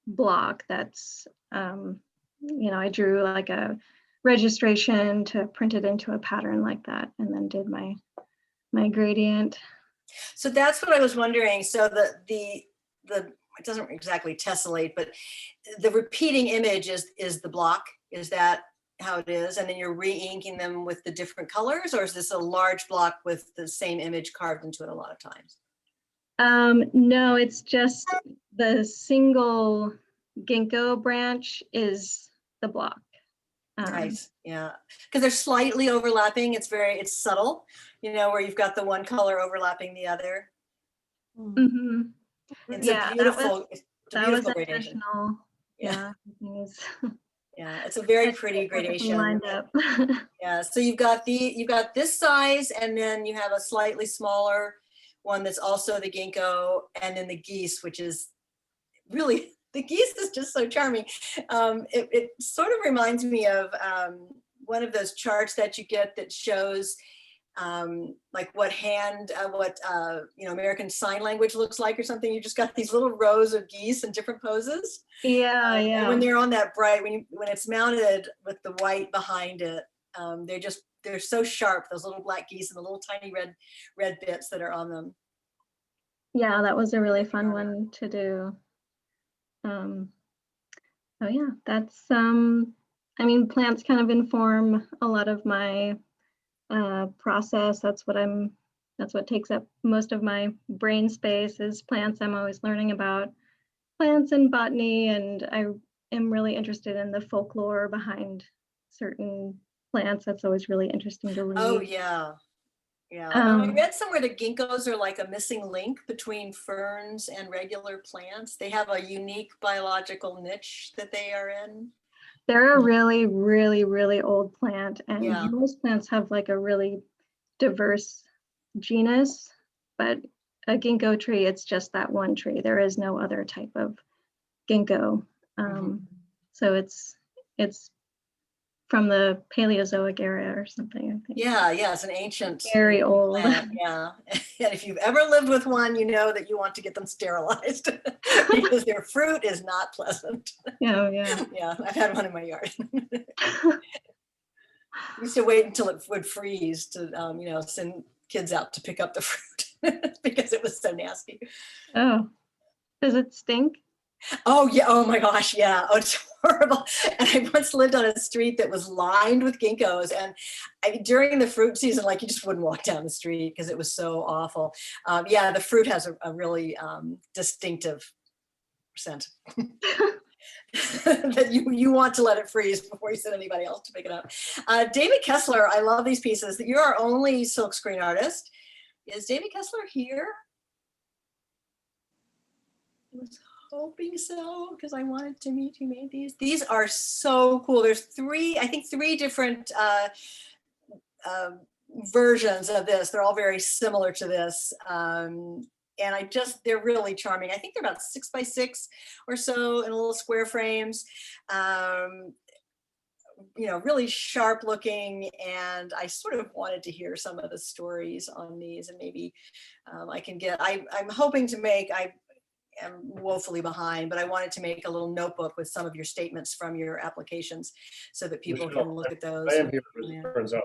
block that's, I drew like a registration to print it into a pattern like that, and then did my gradient. So that's what I was wondering. So the it doesn't exactly tessellate, but the repeating image is the block. Is that how it is, and then you're re-inking them with the different colors, or is this a large block with the same image carved into it a lot of times? No, it's just the single ginkgo branch is the block. Nice, yeah, because they're slightly overlapping. It's subtle, you know, where you've got the one color overlapping the other. Mhm. It's Yeah, a beautiful, that was gradation. intentional. Yeah. Yeah. Yeah, it's a very That's pretty everything gradation. lined up. Yeah, so you've got this size, and then you have a slightly smaller one that's also the ginkgo, and then the geese, which is really, the geese is just so charming. It sort of reminds me of one of those charts that you get that shows like what American Sign Language looks like or something. You just got these little rows of geese in different poses. Yeah, And when yeah. they're on that bright, when it's mounted with the white behind it, they're so sharp, those little black geese and the little tiny red bits that are on them. Yeah, that was a really fun one to do. Oh yeah, that's I mean, plants kind of inform a lot of my process. That's what takes up most of my brain space is plants. I'm always learning about plants and botany, and I am really interested in the folklore behind certain plants. That's always really interesting to read. Oh yeah. Yeah, I read somewhere that ginkgos are like a missing link between ferns and regular plants. They have a unique biological niche that they are in. They're a really, really, really old plant, and Yeah. most plants have like a really diverse genus, but a ginkgo tree, it's just that one tree. There is no other type of ginkgo. So it's from the Paleozoic era or something, I think. Yeah, it's an ancient. Very old. Plant, yeah, and if you've ever lived with one, you know that you want to get them sterilized because their fruit is not pleasant. Yeah. Yeah, I've had one in my yard. I used to wait until it would freeze to, send kids out to pick up the fruit because it was so nasty. Oh, does it stink? Oh yeah, oh my gosh, yeah. Oh, it's horrible. And I once lived on a street that was lined with ginkgos, and during the fruit season, like you just wouldn't walk down the street because it was so awful. Yeah, the fruit has a really distinctive scent that you want to let it freeze before you send anybody else to pick it up. David Kessler, I love these pieces. You're our only silkscreen artist. Is David Kessler here? I was hoping so, because I wanted to meet who made these. These are so cool. There's three different versions of this. They're all very similar to this. And they're really charming. I think they're about 6 by 6 or so in little square frames. Really sharp looking. And I sort of wanted to hear some of the stories on these, and maybe I'm hoping to make, I am woefully behind, but I wanted to make a little notebook with some of your statements from your applications so that people can look at those. I am here, as it turns out.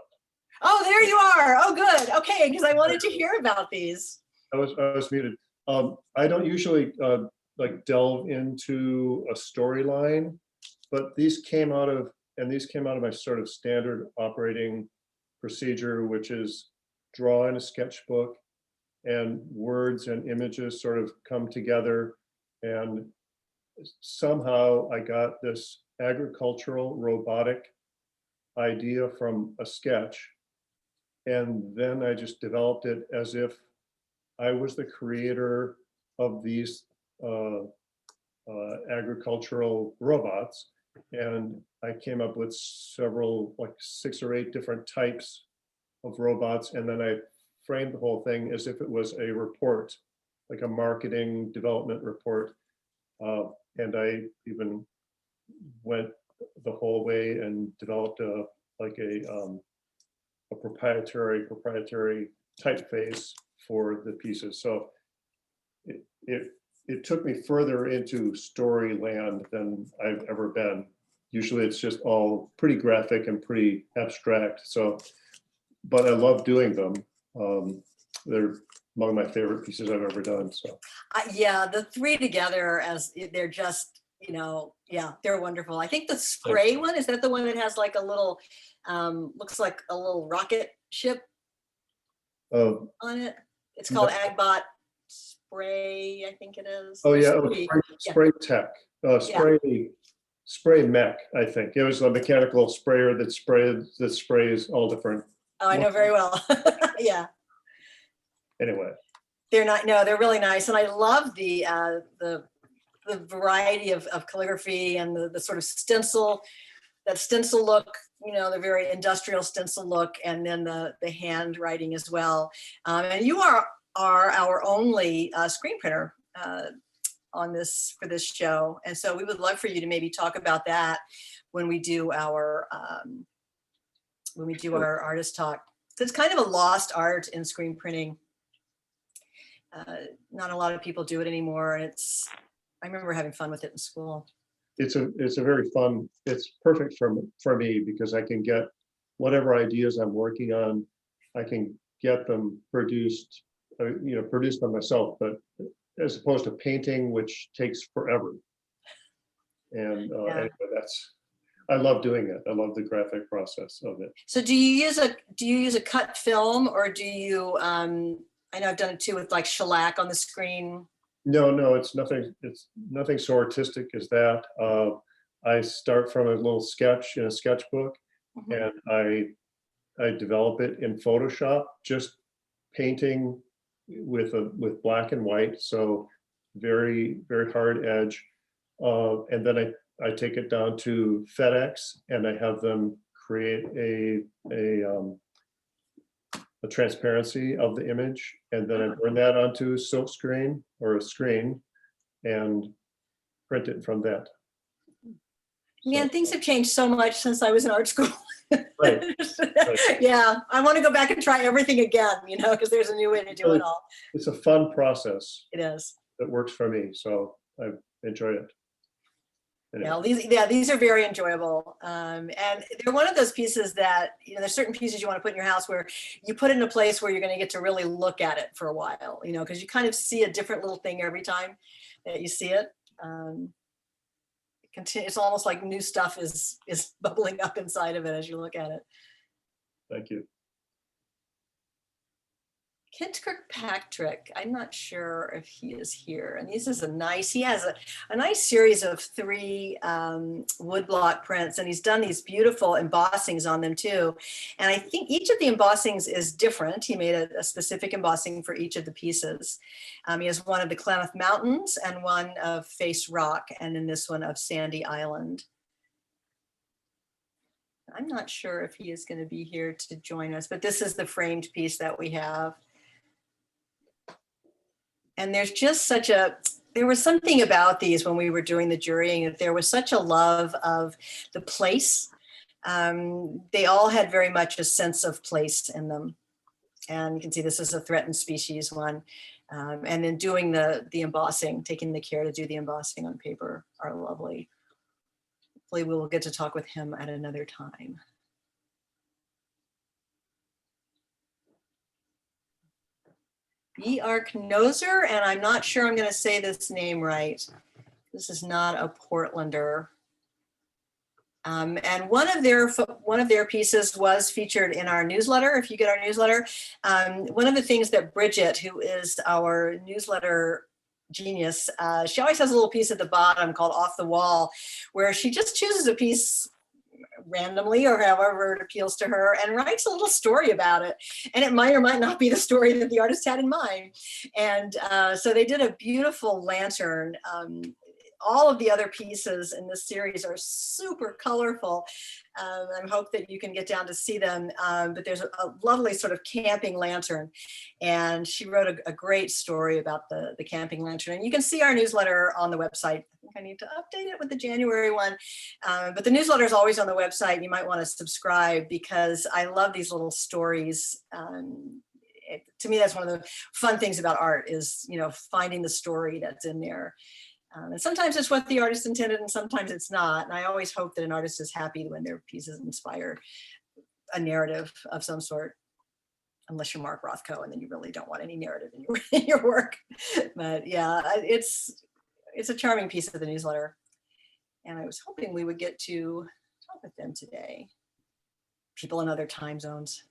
Oh, there you are. Oh, good. Okay, because I wanted to hear about these. I was muted. I don't usually like delve into a storyline, but these came out of my sort of standard operating procedure, which is draw in a sketchbook, and words and images sort of come together. And somehow I got this agricultural robotic idea from a sketch. And then I just developed it as if I was the creator of these agricultural robots. And I came up with several, like 6 or 8 different types of robots. And then I framed the whole thing as if it was a report, like a marketing development report. And I even went the whole way and developed a proprietary typeface for the pieces. So it took me further into story land than I've ever been. Usually it's just all pretty graphic and pretty abstract. So, but I love doing them. They're among my favorite pieces I've ever done. So yeah, the 3 together, as they're just you know, yeah, they're wonderful. I think the spray one, is that the one that has like a little, looks like a little rocket ship Oh, on it? It's called Agbot Spray, I think it is. oh There's yeah, three. spray tech, spray mech, I think. It was a mechanical sprayer that sprays all different. Oh, I know very well. Yeah. Anyway, They're not, no, they're really nice. And I love the variety of calligraphy and the sort of stencil, that stencil look, you know, the very industrial stencil look, and then the handwriting as well. And you are our only screen printer on this, for this show. And so we would love for you to maybe talk about that when we do our artist talk. So it's kind of a lost art in screen printing. Not a lot of people do it anymore, and I remember having fun with it in school. it's a very fun, it's perfect for me because I can get whatever ideas I'm working on, I can get them produced, produced by myself, but as opposed to painting, which takes forever. And anyway, I love doing it. I love the graphic process of it. So do you use a cut film, or do you, I know I've done it too with like shellac on the screen. No, it's nothing so artistic as that. I start from a little sketch in a sketchbook, and I develop it in Photoshop, just painting with black and white, so very, very hard edge. And then I take it down to FedEx, and I have them create a transparency of the image, and then I burn that onto silk screen or a screen and print it from that. Man, things have changed so much since I was in art school. Right. Yeah, I want to go back and try everything again, because there's a new way to do it all. It's a fun process. It is. That works for me, so I enjoy it. Anyway. These are very enjoyable. And they're one of those pieces that, there's certain pieces you want to put in your house where you put it in a place where you're going to get to really look at it for a while, because you kind of see a different little thing every time that you see it. It's almost like new stuff is bubbling up inside of it as you look at it. Thank you. Kent Kirkpatrick, I'm not sure if he is here. And he has a nice series of 3 woodblock prints, and he's done these beautiful embossings on them too. And I think each of the embossings is different. He made a specific embossing for each of the pieces. He has one of the Klamath Mountains and one of Face Rock, and then this one of Sandy Island. I'm not sure if he is going to be here to join us, but this is the framed piece that we have. And there's just there was something about these when we were doing the jurying, that there was such a love of the place. They all had very much a sense of place in them. And you can see this is a threatened species one. And then doing the embossing, taking the care to do the embossing on paper are lovely. Hopefully we will get to talk with him at another time. B.R. Knozer, and I'm not sure I'm going to say this name right. This is not a Portlander. And one of their pieces was featured in our newsletter. If you get our newsletter, one of the things that Bridget, who is our newsletter genius, she always has a little piece at the bottom called Off the Wall, where she just chooses a piece randomly or however it appeals to her and writes a little story about it. And it might or might not be the story that the artist had in mind. And so they did a beautiful lantern. All of the other pieces in this series are super colorful. I hope that you can get down to see them, but there's a lovely sort of camping lantern. And she wrote a great story about the camping lantern. And you can see our newsletter on the website. I think I need to update it with the January one. But the newsletter is always on the website. You might want to subscribe because I love these little stories. To me, that's one of the fun things about art is, finding the story that's in there. And sometimes it's what the artist intended and sometimes it's not. And I always hope that an artist is happy when their pieces inspire a narrative of some sort, unless you're Mark Rothko and then you really don't want any narrative in your work. But yeah, it's a charming piece of the newsletter. And I was hoping we would get to talk with them today. People in other time zones.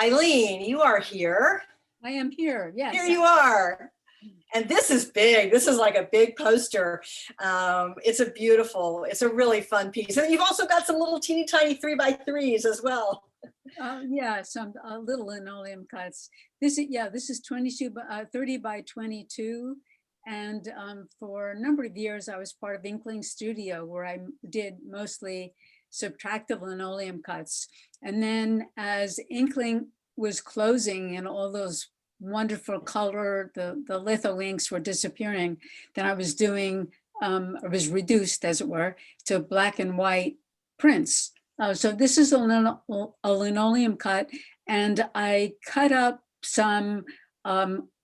Eileen, you are here. I am here, yes. Here you are. And this is big. This is like a big poster. It's a really fun piece. And you've also got some little teeny tiny 3x3s as well. Yeah, some little linoleum cuts. This is 30 by 22. And for a number of years, I was part of Inkling Studio, where I did mostly subtractive linoleum cuts. And then as Inkling was closing and all those wonderful color, the litho inks were disappearing, then I was doing, I was reduced, as it were, to black and white prints. So this is a linoleum cut, and I cut up some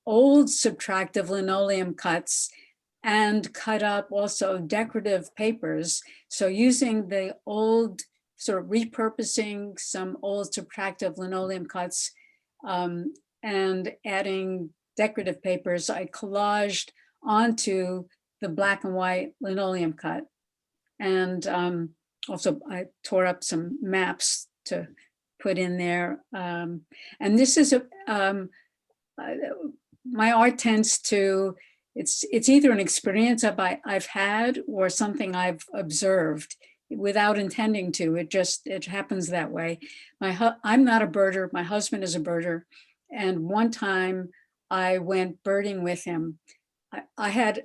old subtractive linoleum cuts and cut up also decorative papers. So using the old, sort of repurposing some old subtractive linoleum cuts and adding decorative papers, I collaged onto the black and white linoleum cut. And also I tore up some maps to put in there. And this is my art tends to, it's either an experience I've had or something I've observed without intending to. It happens that way. I'm not a birder. My husband is a birder. And one time I went birding with him. I had,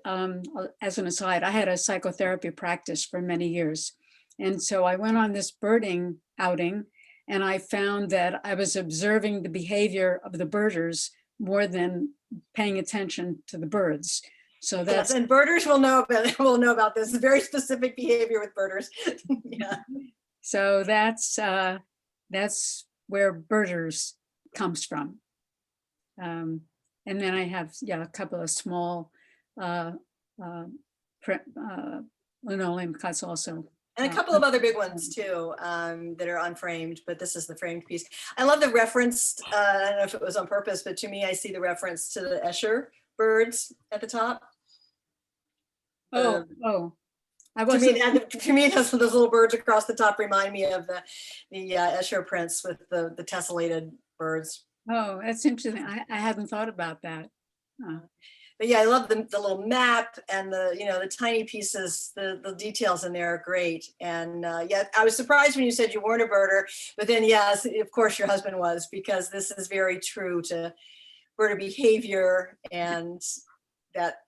as an aside, I had a psychotherapy practice for many years. And so I went on this birding outing, and I found that I was observing the behavior of the birders more than paying attention to the birds. So that's, yes, and birders will know about this very specific behavior with birders. Yeah. So that's where birders comes from. And then I have, a couple of small linoleum cuts also. And a couple of other big ones too, that are unframed, but this is the framed piece. I love the reference, I don't know if it was on purpose, but to me, I see the reference to the Escher birds at the top. I To me, those little birds across the top remind me of the Escher prints with the tessellated birds. Oh, that's interesting. I hadn't thought about that. But yeah, I love the little map and the tiny pieces, the details in there are great. And yeah, I was surprised when you said you weren't a birder, but then yes, of course your husband was, because this is very true to birder behavior and that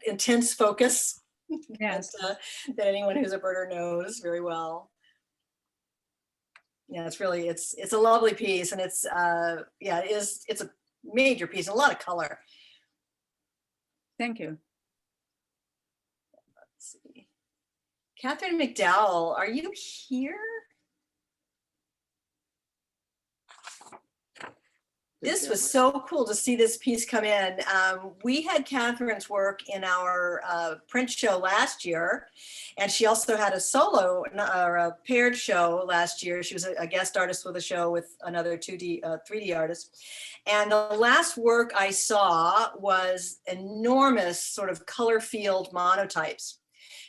intense focus. Yes. that anyone who's a birder knows very well. Yeah, it's a lovely piece, and it's a major piece, a lot of color. Thank you. Let's see. Catherine McDowell, are you here? This was so cool to see this piece come in. We had Catherine's work in our print show last year, and she also had a solo or a paired show last year. She was a guest artist with a show with another 3D artist. And the last work I saw was enormous sort of color field monotypes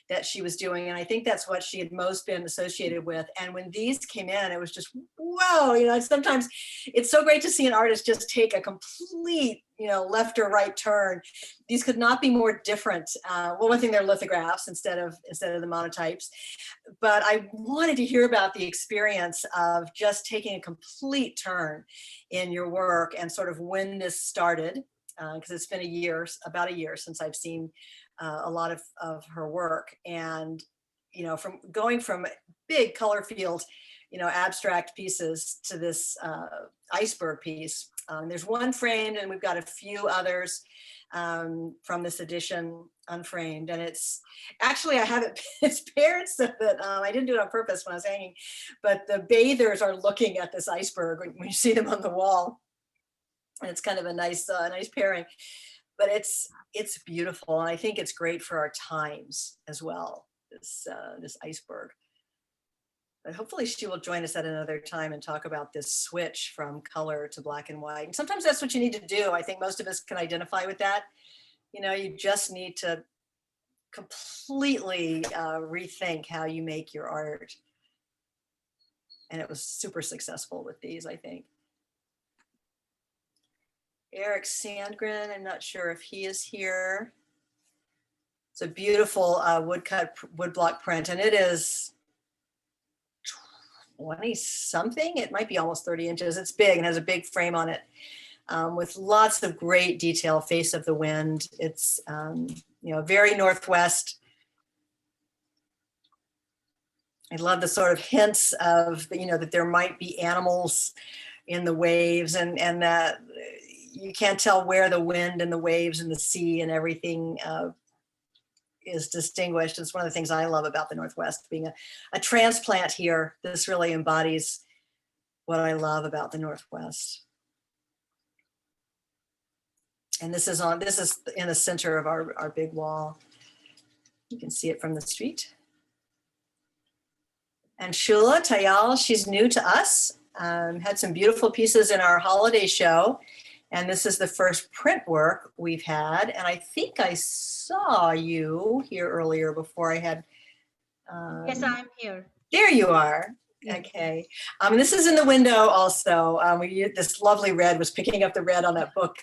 that she was doing. And I think that's what she had most been associated with. And when these came in, it was just, whoa, sometimes it's so great to see an artist just take a complete, left or right turn. These could not be more different. Well, one thing, they're lithographs instead of the monotypes. But I wanted to hear about the experience of just taking a complete turn in your work and sort of when this started, because it's been about a year since I've seen a lot of her work. And, from going from big color field, abstract pieces to this iceberg piece. There's one framed, and we've got a few others from this edition unframed. And it's actually, I have it, it's paired so that I didn't do it on purpose when I was hanging, but the bathers are looking at this iceberg when you see them on the wall. And it's kind of a nice pairing. But it's beautiful, and I think it's great for our times as well, this iceberg. But hopefully she will join us at another time and talk about this switch from color to black and white. And sometimes that's what you need to do. I think most of us can identify with that. You just need to completely rethink how you make your art. And it was super successful with these, I think. Eric Sandgren, I'm not sure if he is here. It's a beautiful woodblock print, and it is 20 something. It might be almost 30 inches. It's big and has a big frame on it, with lots of great detail. Face of the wind. It's very Northwest. I love the sort of hints of that there might be animals in the waves, and that you can't tell where the wind and the waves and the sea and everything is distinguished. It's one of the things I love about the Northwest, being a transplant here. This really embodies what I love about the Northwest. And this is in the center of our big wall. You can see it from the street. And Shula Tayal, she's new to us, had some beautiful pieces in our holiday show. And this is the first print work we've had. And I think I saw you here earlier before I had. Yes, I'm here. There you are. Okay. And this is in the window also. This lovely red was picking up the red on that book.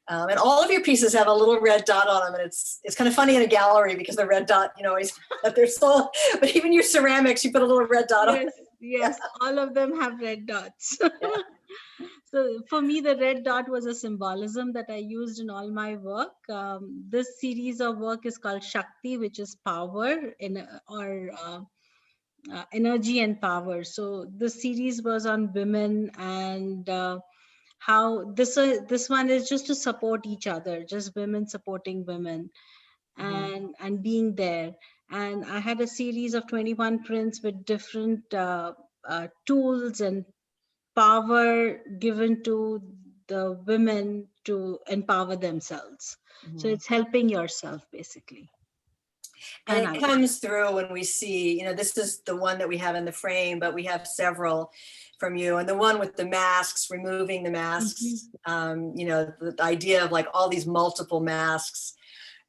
And all of your pieces have a little red dot on them. And it's kind of funny in a gallery because the red dot, always at their soul. But even your ceramics, you put a little red dot on. Yes, all of them have red dots. Yeah. So for me, the red dot was a symbolism that I used in all my work. This series of work is called Shakti, which is power energy and power. So the series was on women and how this one is just to support each other, just women supporting women, and being there. And I had a series of 21 prints with different tools and power given to the women to empower themselves. So it's helping yourself basically. And it comes through when we see, this is the one that we have in the frame, but we have several from you. And the one with the masks, removing the masks, the idea of like all these multiple masks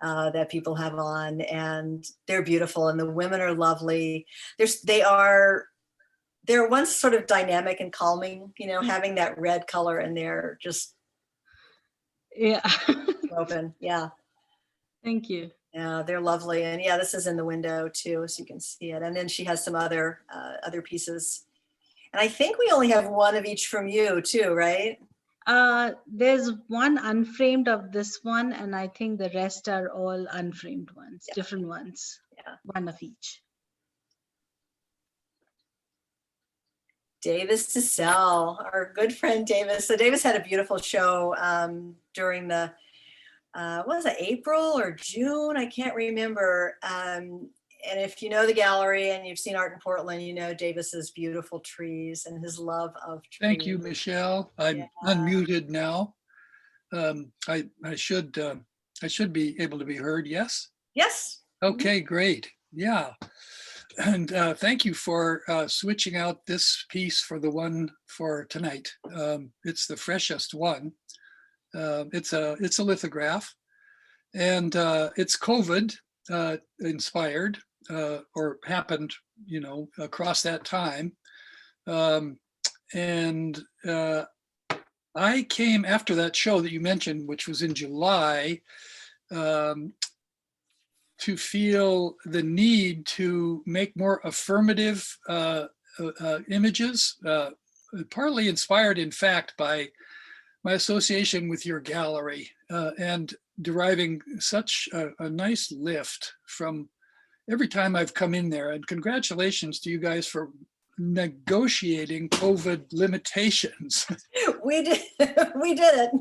that people have on, and they're beautiful. And the women are lovely. They're once sort of dynamic and calming, having that red color in there, just open. Yeah. Thank you. Yeah, they're lovely. And yeah, this is in the window too, so you can see it. And then she has some other pieces. And I think we only have one of each from you too, right? There's one unframed of this one, and I think the rest are all unframed ones, different ones. Yeah. One of each. Davis DeSalle, our good friend Davis. So Davis had a beautiful show during the, what was it, April or June? I can't remember. And if you know the gallery and you've seen art in Portland, you know Davis's beautiful trees and his love of trees. Thank you, Michelle. I'm unmuted now. I should be able to be heard. Yes. Yes. Okay, great. Yeah. And thank you for switching out this piece for the one for tonight. It's the freshest one. It's a lithograph, and it's COVID inspired or happened, across that time. And I came after that show that you mentioned, which was in July, to feel the need to make more affirmative images, partly inspired, in fact, by my association with your gallery and deriving such a nice lift from every time I've come in there. And congratulations to you guys for negotiating COVID limitations. We did it.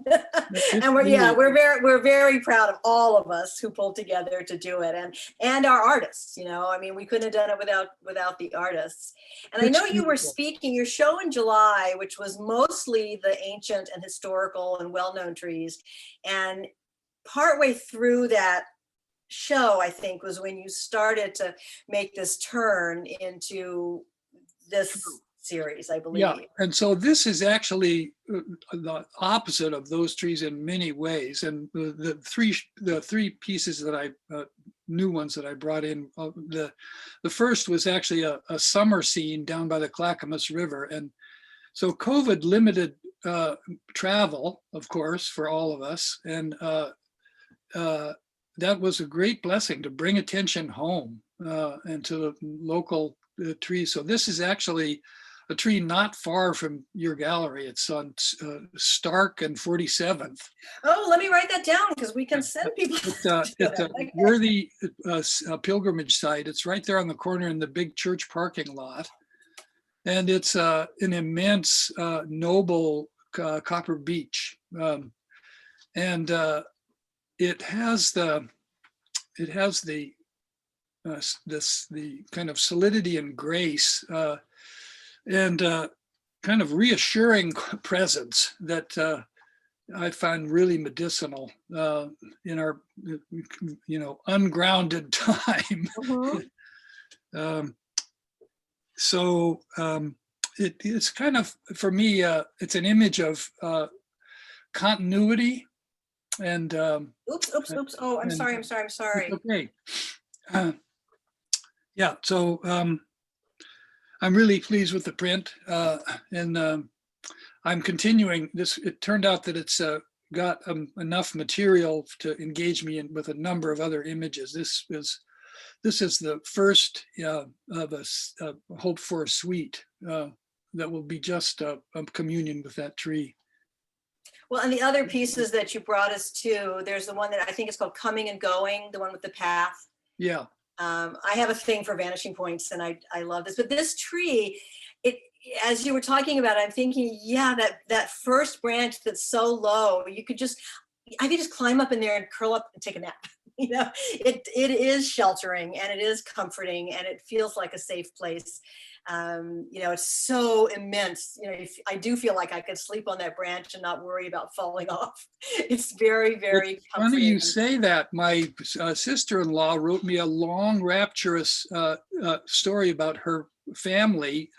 And we're very proud of all of us who pulled together to do it, and our artists. I mean, we couldn't have done it without the artists. And I know you were speaking your show in July, which was mostly the ancient and historical and well-known trees. And partway through that show, I think, was when you started to make this turn into this series, I believe. Yeah, and so this is actually the opposite of those trees in many ways. And the three pieces that I new ones that I brought in. The first was actually a summer scene down by the Clackamas River. And so COVID limited travel, of course, for all of us. And that was a great blessing to bring attention home and to the local trees. So this is actually a tree not far from your gallery. It's on Stark and 47th. Oh, let me write that down because we can send people. It's a worthy pilgrimage site. It's right there on the corner in the big church parking lot. And it's an immense, noble copper beech. And it has the kind of solidity and grace and kind of reassuring presence that I find really medicinal in our, ungrounded time. It's kind of, for me, it's an image of continuity and Oops. Oh, I'm sorry. okay. Yeah, so I'm really pleased with the print, and I'm continuing this. It turned out that it's got enough material to engage me with a number of other images. This is the first of a hoped for suite that will be just a communion with that tree. Well, and the other pieces that you brought us to, there's the one that I think is called Coming and Going, the one with the path. Yeah. I have a thing for vanishing points, and I love this. But this tree, as you were talking about, I'm thinking, yeah, that first branch that's so low, I could just climb up in there and curl up and take a nap. It is sheltering and it is comforting and it feels like a safe place. It's so immense. I do feel like I could sleep on that branch and not worry about falling off. It's very, very It's comforting. funny you say that. My sister-in-law wrote me a long, rapturous story about her family,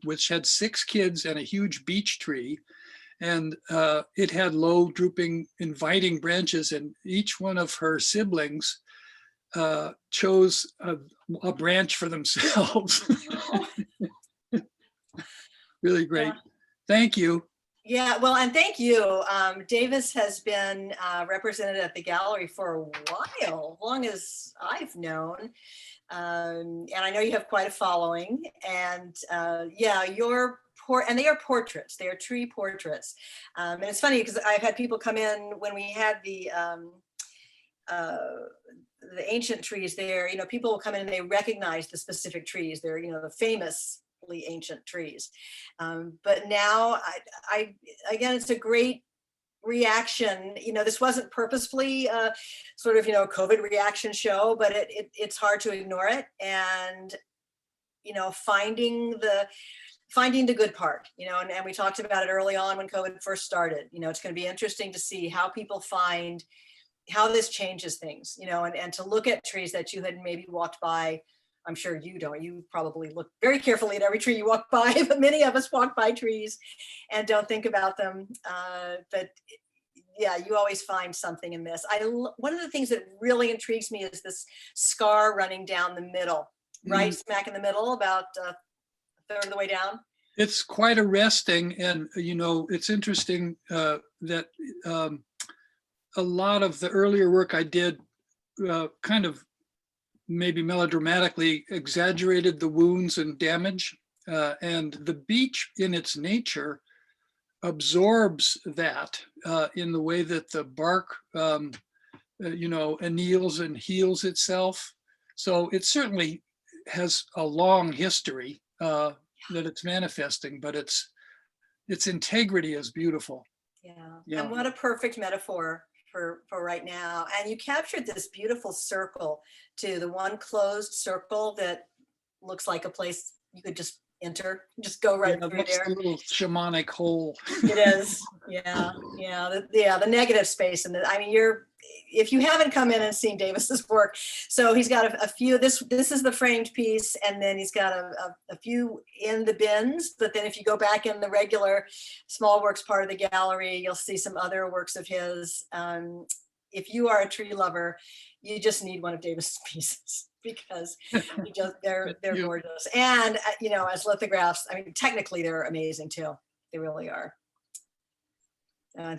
which had 6 kids and a huge beech tree. And it had low, drooping, inviting branches, and each one of her siblings chose a branch for themselves. Really great. Yeah. Thank you. Yeah, well, and thank you. Davis has been represented at the gallery for a while, long as I've known. And I know you have quite a following. And yeah, and they are portraits. They are tree portraits. And it's funny because I've had people come in when we had the ancient trees there. People will come in and they recognize the specific trees. They're the famously ancient trees. But now, again, it's a great reaction. This wasn't purposefully sort of a COVID reaction show, but it's hard to ignore it. And finding the good part, and we talked about it early on when COVID first started. It's going to be interesting to see how people find how this changes things, and to look at trees that you had maybe walked by. I'm sure you don't. You probably look very carefully at every tree you walk by, but many of us walk by trees and don't think about them. But yeah, you always find something in this. One of the things that really intrigues me is this scar running down the middle, right? Smack in the middle, about a third of the way down. It's quite arresting. And, it's interesting that a lot of the earlier work I did kind of maybe melodramatically exaggerated the wounds and damage. And the beech in its nature absorbs that in the way that the bark, anneals and heals itself. So it certainly has a long history that it's manifesting, but its integrity is beautiful. Yeah. And what a perfect metaphor for right now. And you captured this beautiful circle too, the one closed circle that looks like a place you could just enter, just go right through there. A little shamanic hole. It is. Yeah. The negative space. And if you haven't come in and seen Davis's work, so he's got a few, this is the framed piece, and then he's got a few in the bins, but then if you go back in the regular small works part of the gallery, you'll see some other works of his. if you are a tree lover, you just need one of Davis's pieces because they're gorgeous. And as lithographs, I mean, technically they're amazing too. They really are.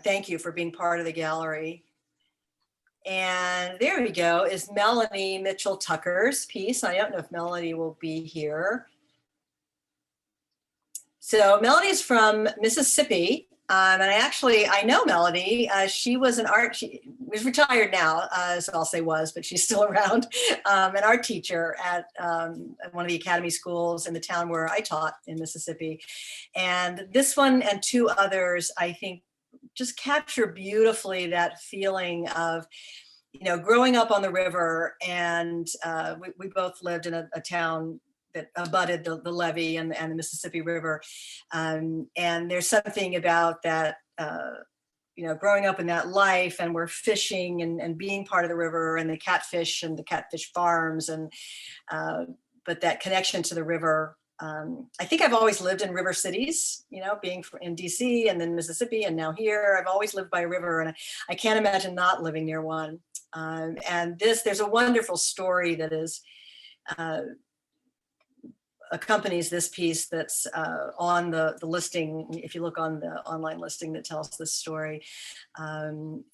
Thank you for being part of the gallery. And there we go, is Melanie Mitchell Tucker's piece. I don't know if Melanie will be here. So Melanie's from Mississippi. And I know Melanie. She was she was retired now, so I'll say was, but she's still around, an art teacher at one of the academy schools in the town where I taught in Mississippi. And this one and two others, I think, just capture beautifully that feeling of, growing up on the river. And we both lived in a town that abutted the levee and the Mississippi River. And there's something about that, growing up in that life, and we're fishing and being part of the river and the catfish farms. And, but that connection to the river, I think I've always lived in river cities, being in DC and then Mississippi and now here. I've always lived by a river, and I can't imagine not living near one. And there's a wonderful story that is accompanies this piece that's on the listing. If you look on the online listing that tells this story. And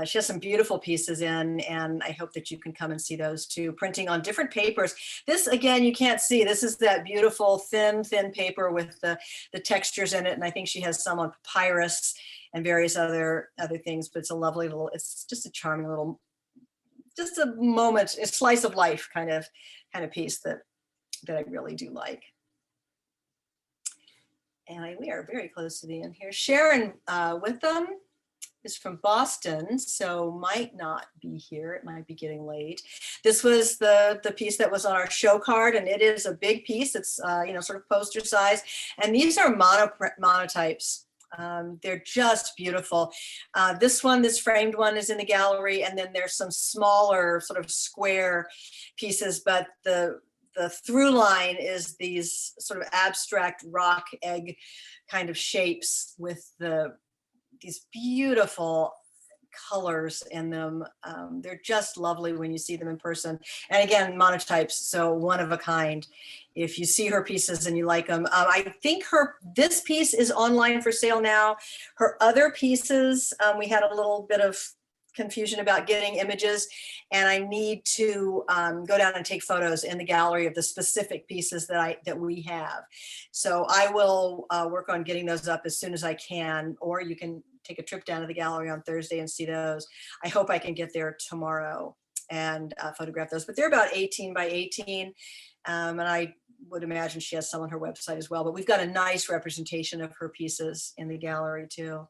she has some beautiful pieces in, and I hope that you can come and see those too, printing on different papers. This, again, you can't see. This is that beautiful thin paper with the textures in it. And I think she has some on papyrus and various other things, but it's a lovely little, it's just a charming little, just a moment, a slice of life kind of piece that I really do like. And we are very close to the end here. Sharon Witham is from Boston, so might not be here. It might be getting late. This was the piece that was on our show card, and it is a big piece. It's sort of poster size, and these are monotypes. They're just beautiful. This framed one is in the gallery, and then there's some smaller sort of square pieces, but the through line is these sort of abstract rock egg kind of shapes with these beautiful colors in them. They're just lovely when you see them in person. And again, monotypes, so one of a kind. If you see her pieces and you like them, I think this piece is online for sale now. Her other pieces, we had a little bit of confusion about getting images, and I need to go down and take photos in the gallery of the specific pieces that we have. So I will work on getting those up as soon as I can, or you can take a trip down to the gallery on Thursday and see those. I hope I can get there tomorrow and photograph those, but they're about 18 by 18. And I would imagine she has some on her website as well, but we've got a nice representation of her pieces in the gallery too.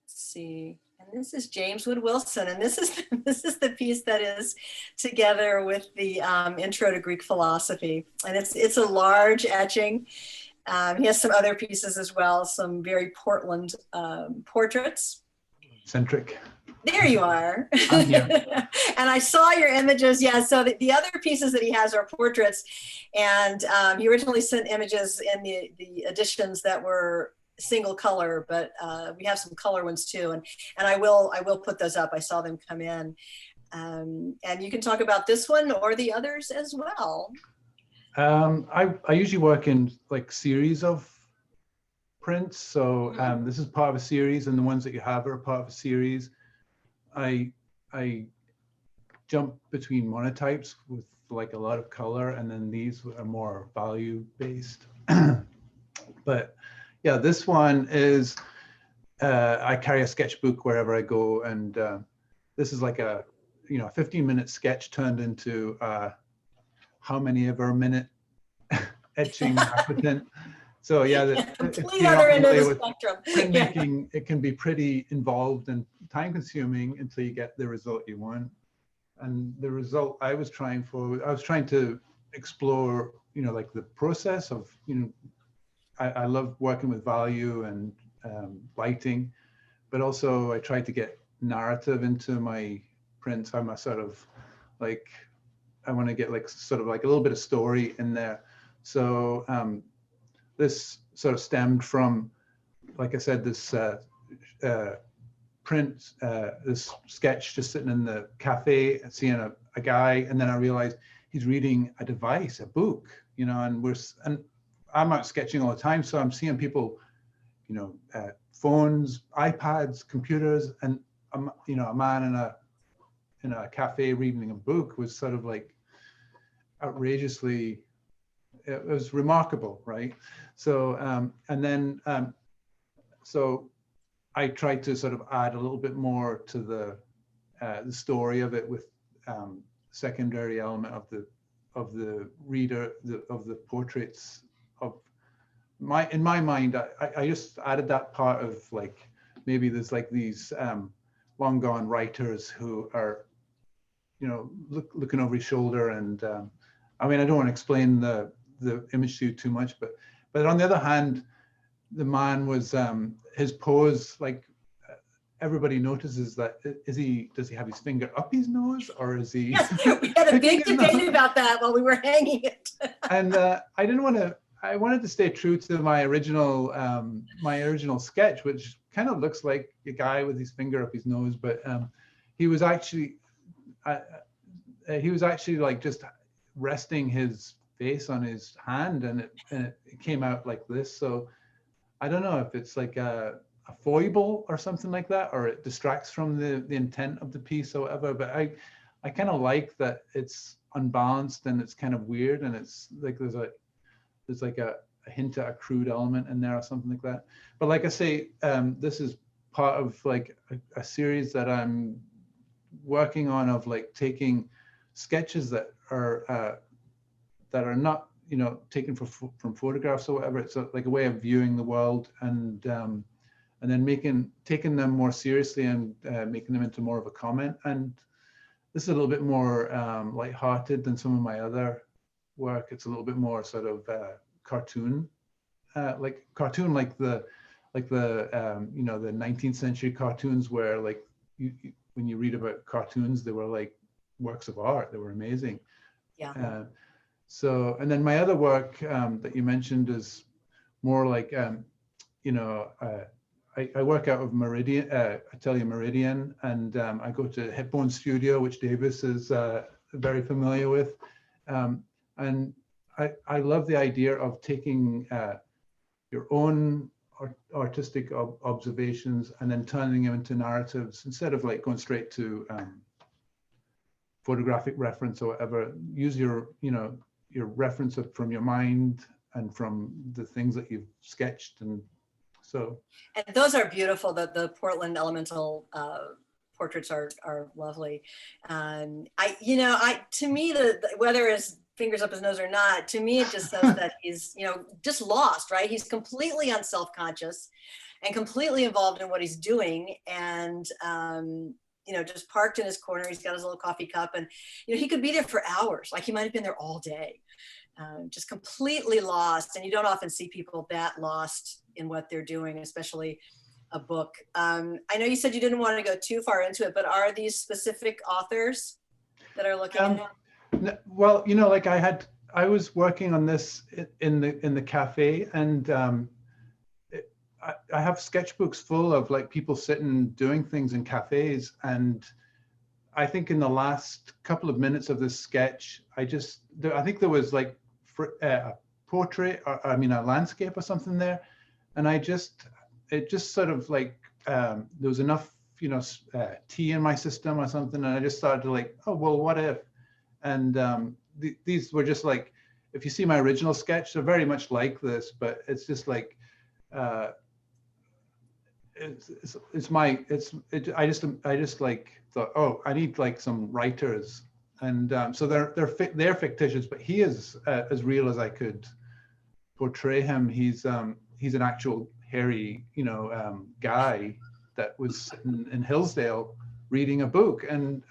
See, and this is James Wood Wilson, and this is the piece that is together with the Intro to Greek Philosophy, and it's a large etching. He has some other pieces as well, some very Portland portraits. Centric. There you are. I'm here. And I saw your images. Yeah, so the other pieces that he has are portraits, and he originally sent images in the editions that were single color, but we have some color ones too, and I will put those up. I saw them come in, and you can talk about this one or the others as well. I usually work in like series of prints, so this is part of a series, and the ones that you have are part of a series. I jump between monotypes with like a lot of color, and then these are more value based. But yeah, this one is, I carry a sketchbook wherever I go, and this is like a 15-minute sketch turned into how many ever minute etching happened. So yeah, complete other end of the spectrum. Printmaking, it can be pretty involved and time-consuming until you get the result you want. And the result I was trying to explore, like the process of, I love working with value and lighting, but also I tried to get narrative into my prints. I'm a sort of like, I want to get like sort of like a little bit of story in there. So this sort of stemmed from, like I said, this print this sketch just sitting in the cafe and seeing a guy, and then I realized he's reading a device, a book, you know, and I'm out sketching all the time, so I'm seeing people, you know, phones, iPads, computers, and you know, a man in a cafe reading a book was sort of like outrageously, it was remarkable, right? So and then so I tried to sort of add a little bit more to the story of it with secondary element of the reader, of the portraits of in my mind. I just added that part of like, maybe there's like these long gone writers who are, you know, looking over his shoulder, and I mean, I don't want to explain the image to you too much, but on the other hand, the man was his pose, like everybody notices that, does he have his finger up his nose, or is he? Yes, we had a big debate about that while we were hanging it. And I wanted to stay true to my original sketch, which kind of looks like a guy with his finger up his nose, but he was actually like just resting his face on his hand, and it came out like this. So I don't know if it's like a foible or something like that, or it distracts from the intent of the piece or whatever, but I kind of like that it's unbalanced and it's kind of weird, and it's like there's like a hint at a crude element in there or something like that. But like I say, this is part of like a series that I'm working on, of like taking sketches that are not, you know, taken from photographs or whatever. It's like a way of viewing the world, and then taking them more seriously and making them into more of a comment. And this is a little bit more lighthearted than some of my other work. It's a little bit more sort of cartoon, like the you know, the 19th century cartoons, where like when you read about cartoons, they were like works of art. They were amazing. Yeah. So, and then my other work that you mentioned is more like, you know, I work out of Meridian, Atelier Meridian, and I go to Hipbone Studio, which Davis is very familiar with. And I love the idea of taking your own artistic observations and then turning them into narratives, instead of like going straight to photographic reference or whatever. Use your, you know, your reference from your mind and from the things that you've sketched. And so, and those are beautiful. The Portland Elemental portraits are lovely. To me, whether his fingers up his nose or not, to me it just says that he's, you know, just lost, right? He's completely unself-conscious and completely involved in what he's doing, and you know, just parked in his corner. He's got his little coffee cup, and you know, he could be there for hours. Like he might have been there all day, just completely lost. And you don't often see people that lost in what they're doing, especially a book. I know you said you didn't want to go too far into it, but are these specific authors that are looking at it? Well, you know, like I was working on this in the cafe, and I have sketchbooks full of like people sitting doing things in cafes, and I think in the last couple of minutes of this sketch, I think there was like a portrait, or I mean a landscape or something there, and it just sort of like there was enough, you know, tea in my system or something, and I just started to like, oh well, what if? And these were just like, if you see my original sketch, they're very much like this, but it's just like I just like thought, oh, I need like some writers, and so they're fictitious, but he is as real as I could portray him. He's an actual hairy, you know, guy that was in Hillsdale reading a book, and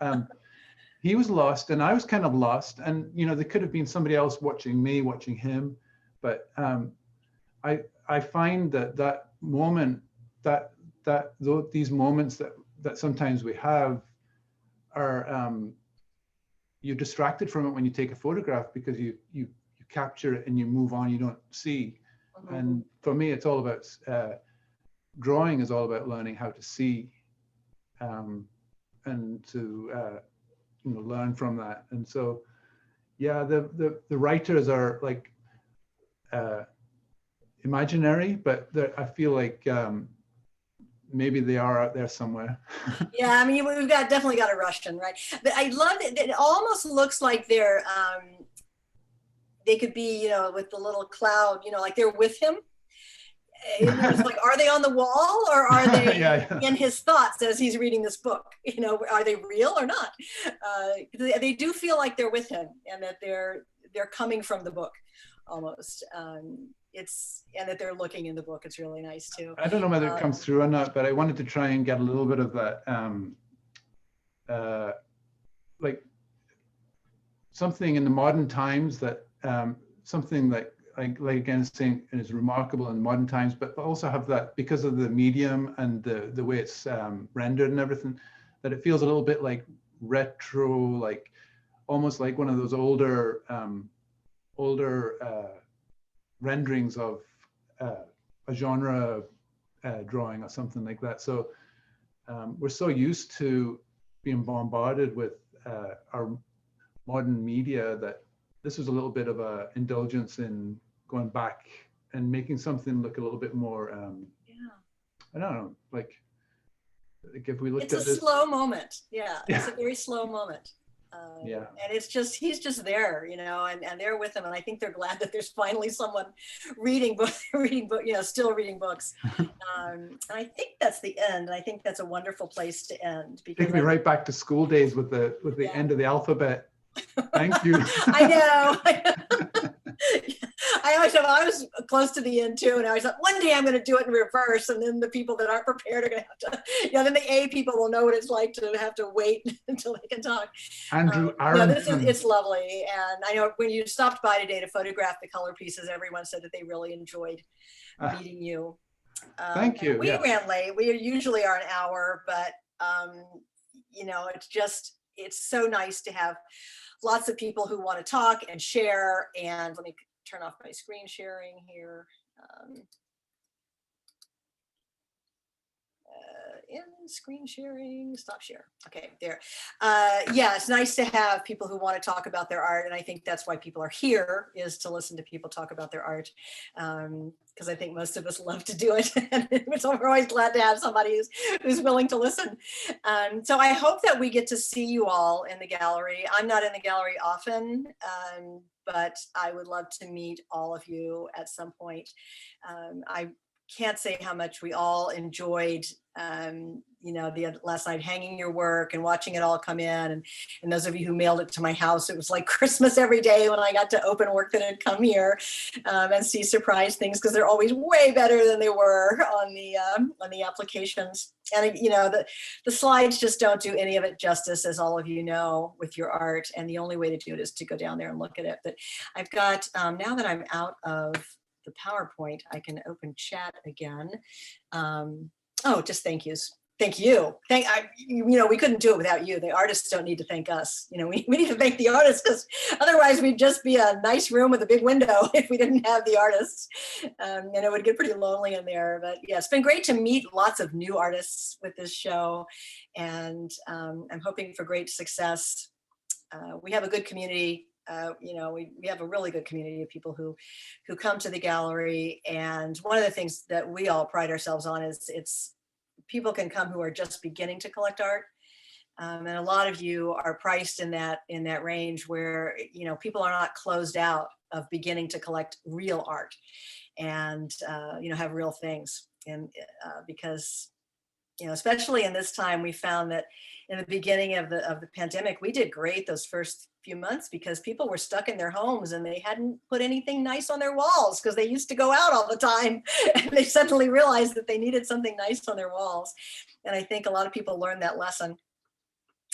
he was lost, and I was kind of lost, and you know, there could have been somebody else watching me, watching him, but I find that moment, these moments that sometimes we have are you're distracted from it when you take a photograph, because you capture it and you move on, you don't see. And for me, it's all about drawing is all about learning how to see, and to learn from that. And so, yeah, the writers are like imaginary, but I feel like maybe they are out there somewhere. Yeah, I mean, we've definitely got a Russian, right? But I love it. It almost looks like they could be, with the little cloud, like they're with him. It's like, are they on the wall or are they in his thoughts as he's reading this book? Are they real or not? They do feel like they're with him and that they're coming from the book almost. And that they're looking in the book. It's really nice too. I don't know whether it comes through or not, but I wanted to try and get a little bit of that, like something in the modern times that something that like again saying is remarkable in modern times, but also have that because of the medium and the way it's rendered and everything, that it feels a little bit like retro, like almost like one of those older renderings of a genre drawing or something like that. So we're so used to being bombarded with our modern media that this was a little bit of a indulgence in going back and making something look a little bit more I don't know, like if we looked at this, it's a slow moment. It's a very slow moment. And it's just, he's just there, and they're with him. And I think they're glad that there's finally someone still reading books. And I think that's the end. I think that's a wonderful place to end. Take me right back to school days with the end of the alphabet. Thank you. I know. I was close to the end too, and I was like, one day I'm going to do it in reverse, and then the people that aren't prepared are going to have to, then the A people will know what it's like to have to wait until they can talk. Andrew it's lovely, and I know when you stopped by today to photograph the color pieces, everyone said that they really enjoyed meeting you. Thank you. We ran late. We usually are an hour, but it's so nice to have lots of people who want to talk and share. And let me turn off my screen sharing here. In screen sharing, stop share. Okay, there. It's nice to have people who want to talk about their art. And I think that's why people are here, is to listen to people talk about their art. Because I think most of us love to do it. And so we're always glad to have somebody who's willing to listen. So I hope that we get to see you all in the gallery. I'm not in the gallery often, but I would love to meet all of you at some point. I can't say how much we all enjoyed the last night hanging your work and watching it all come in, and those of you who mailed it to my house, it was like Christmas every day when I got to open work that had come here and see surprise things, because they're always way better than they were on the applications. And the slides just don't do any of it justice, as all of you know, with your art, and the only way to do it is to go down there and look at it. But I've got now that I'm out of the PowerPoint, I can open chat again. Just thank yous. Thank you. We couldn't do it without you. The artists don't need to thank us. We need to thank the artists, because otherwise we'd just be a nice room with a big window if we didn't have the artists. And it would get pretty lonely in there. But yeah, it's been great to meet lots of new artists with this show. And I'm hoping for great success. We have a good community. We have a really good community of people who come to the gallery. And one of the things that we all pride ourselves on is people can come who are just beginning to collect art. And a lot of you are priced in that range where, people are not closed out of beginning to collect real art and, have real things. And because, especially in this time, we found that in the beginning of the pandemic, we did great those first few months because people were stuck in their homes and they hadn't put anything nice on their walls because they used to go out all the time, and they suddenly realized that they needed something nice on their walls. And I think a lot of people learned that lesson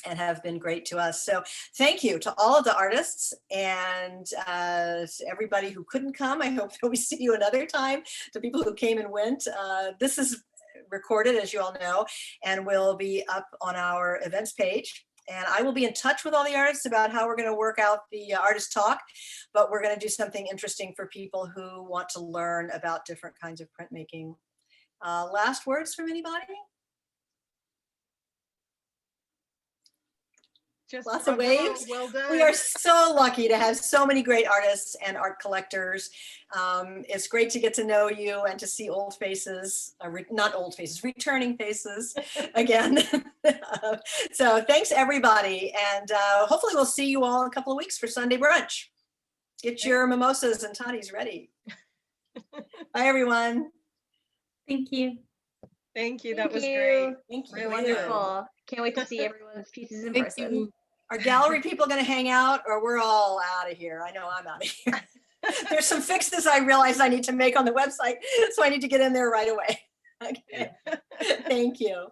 and have been great to us. So thank you to all of the artists and everybody who couldn't come. I hope that we see you another time. To people who came and went, this is recorded, as you all know, and will be up on our events page. And I will be in touch with all the artists about how we're going to work out the artist talk, but we're going to do something interesting for people who want to learn about different kinds of printmaking. Last words from anybody? Just Lots of bravo, waves. well done. We are so lucky to have so many great artists and art collectors. It's great to get to know you and to see old faces, not old faces, returning faces again. So thanks everybody. And hopefully we'll see you all in a couple of weeks for Sunday brunch. Get your mimosas and toddies ready. Bye everyone. Thank you. Thank you. That Thank was you. great. Thank you. Really Wonderful. Can't wait to see everyone's pieces in Thank person. you. Are gallery people going to hang out, or we're all out of here? I know I'm out of here. There's some fixes I realized I need to make on the website, so I need to get in there right away. Okay. Thank you.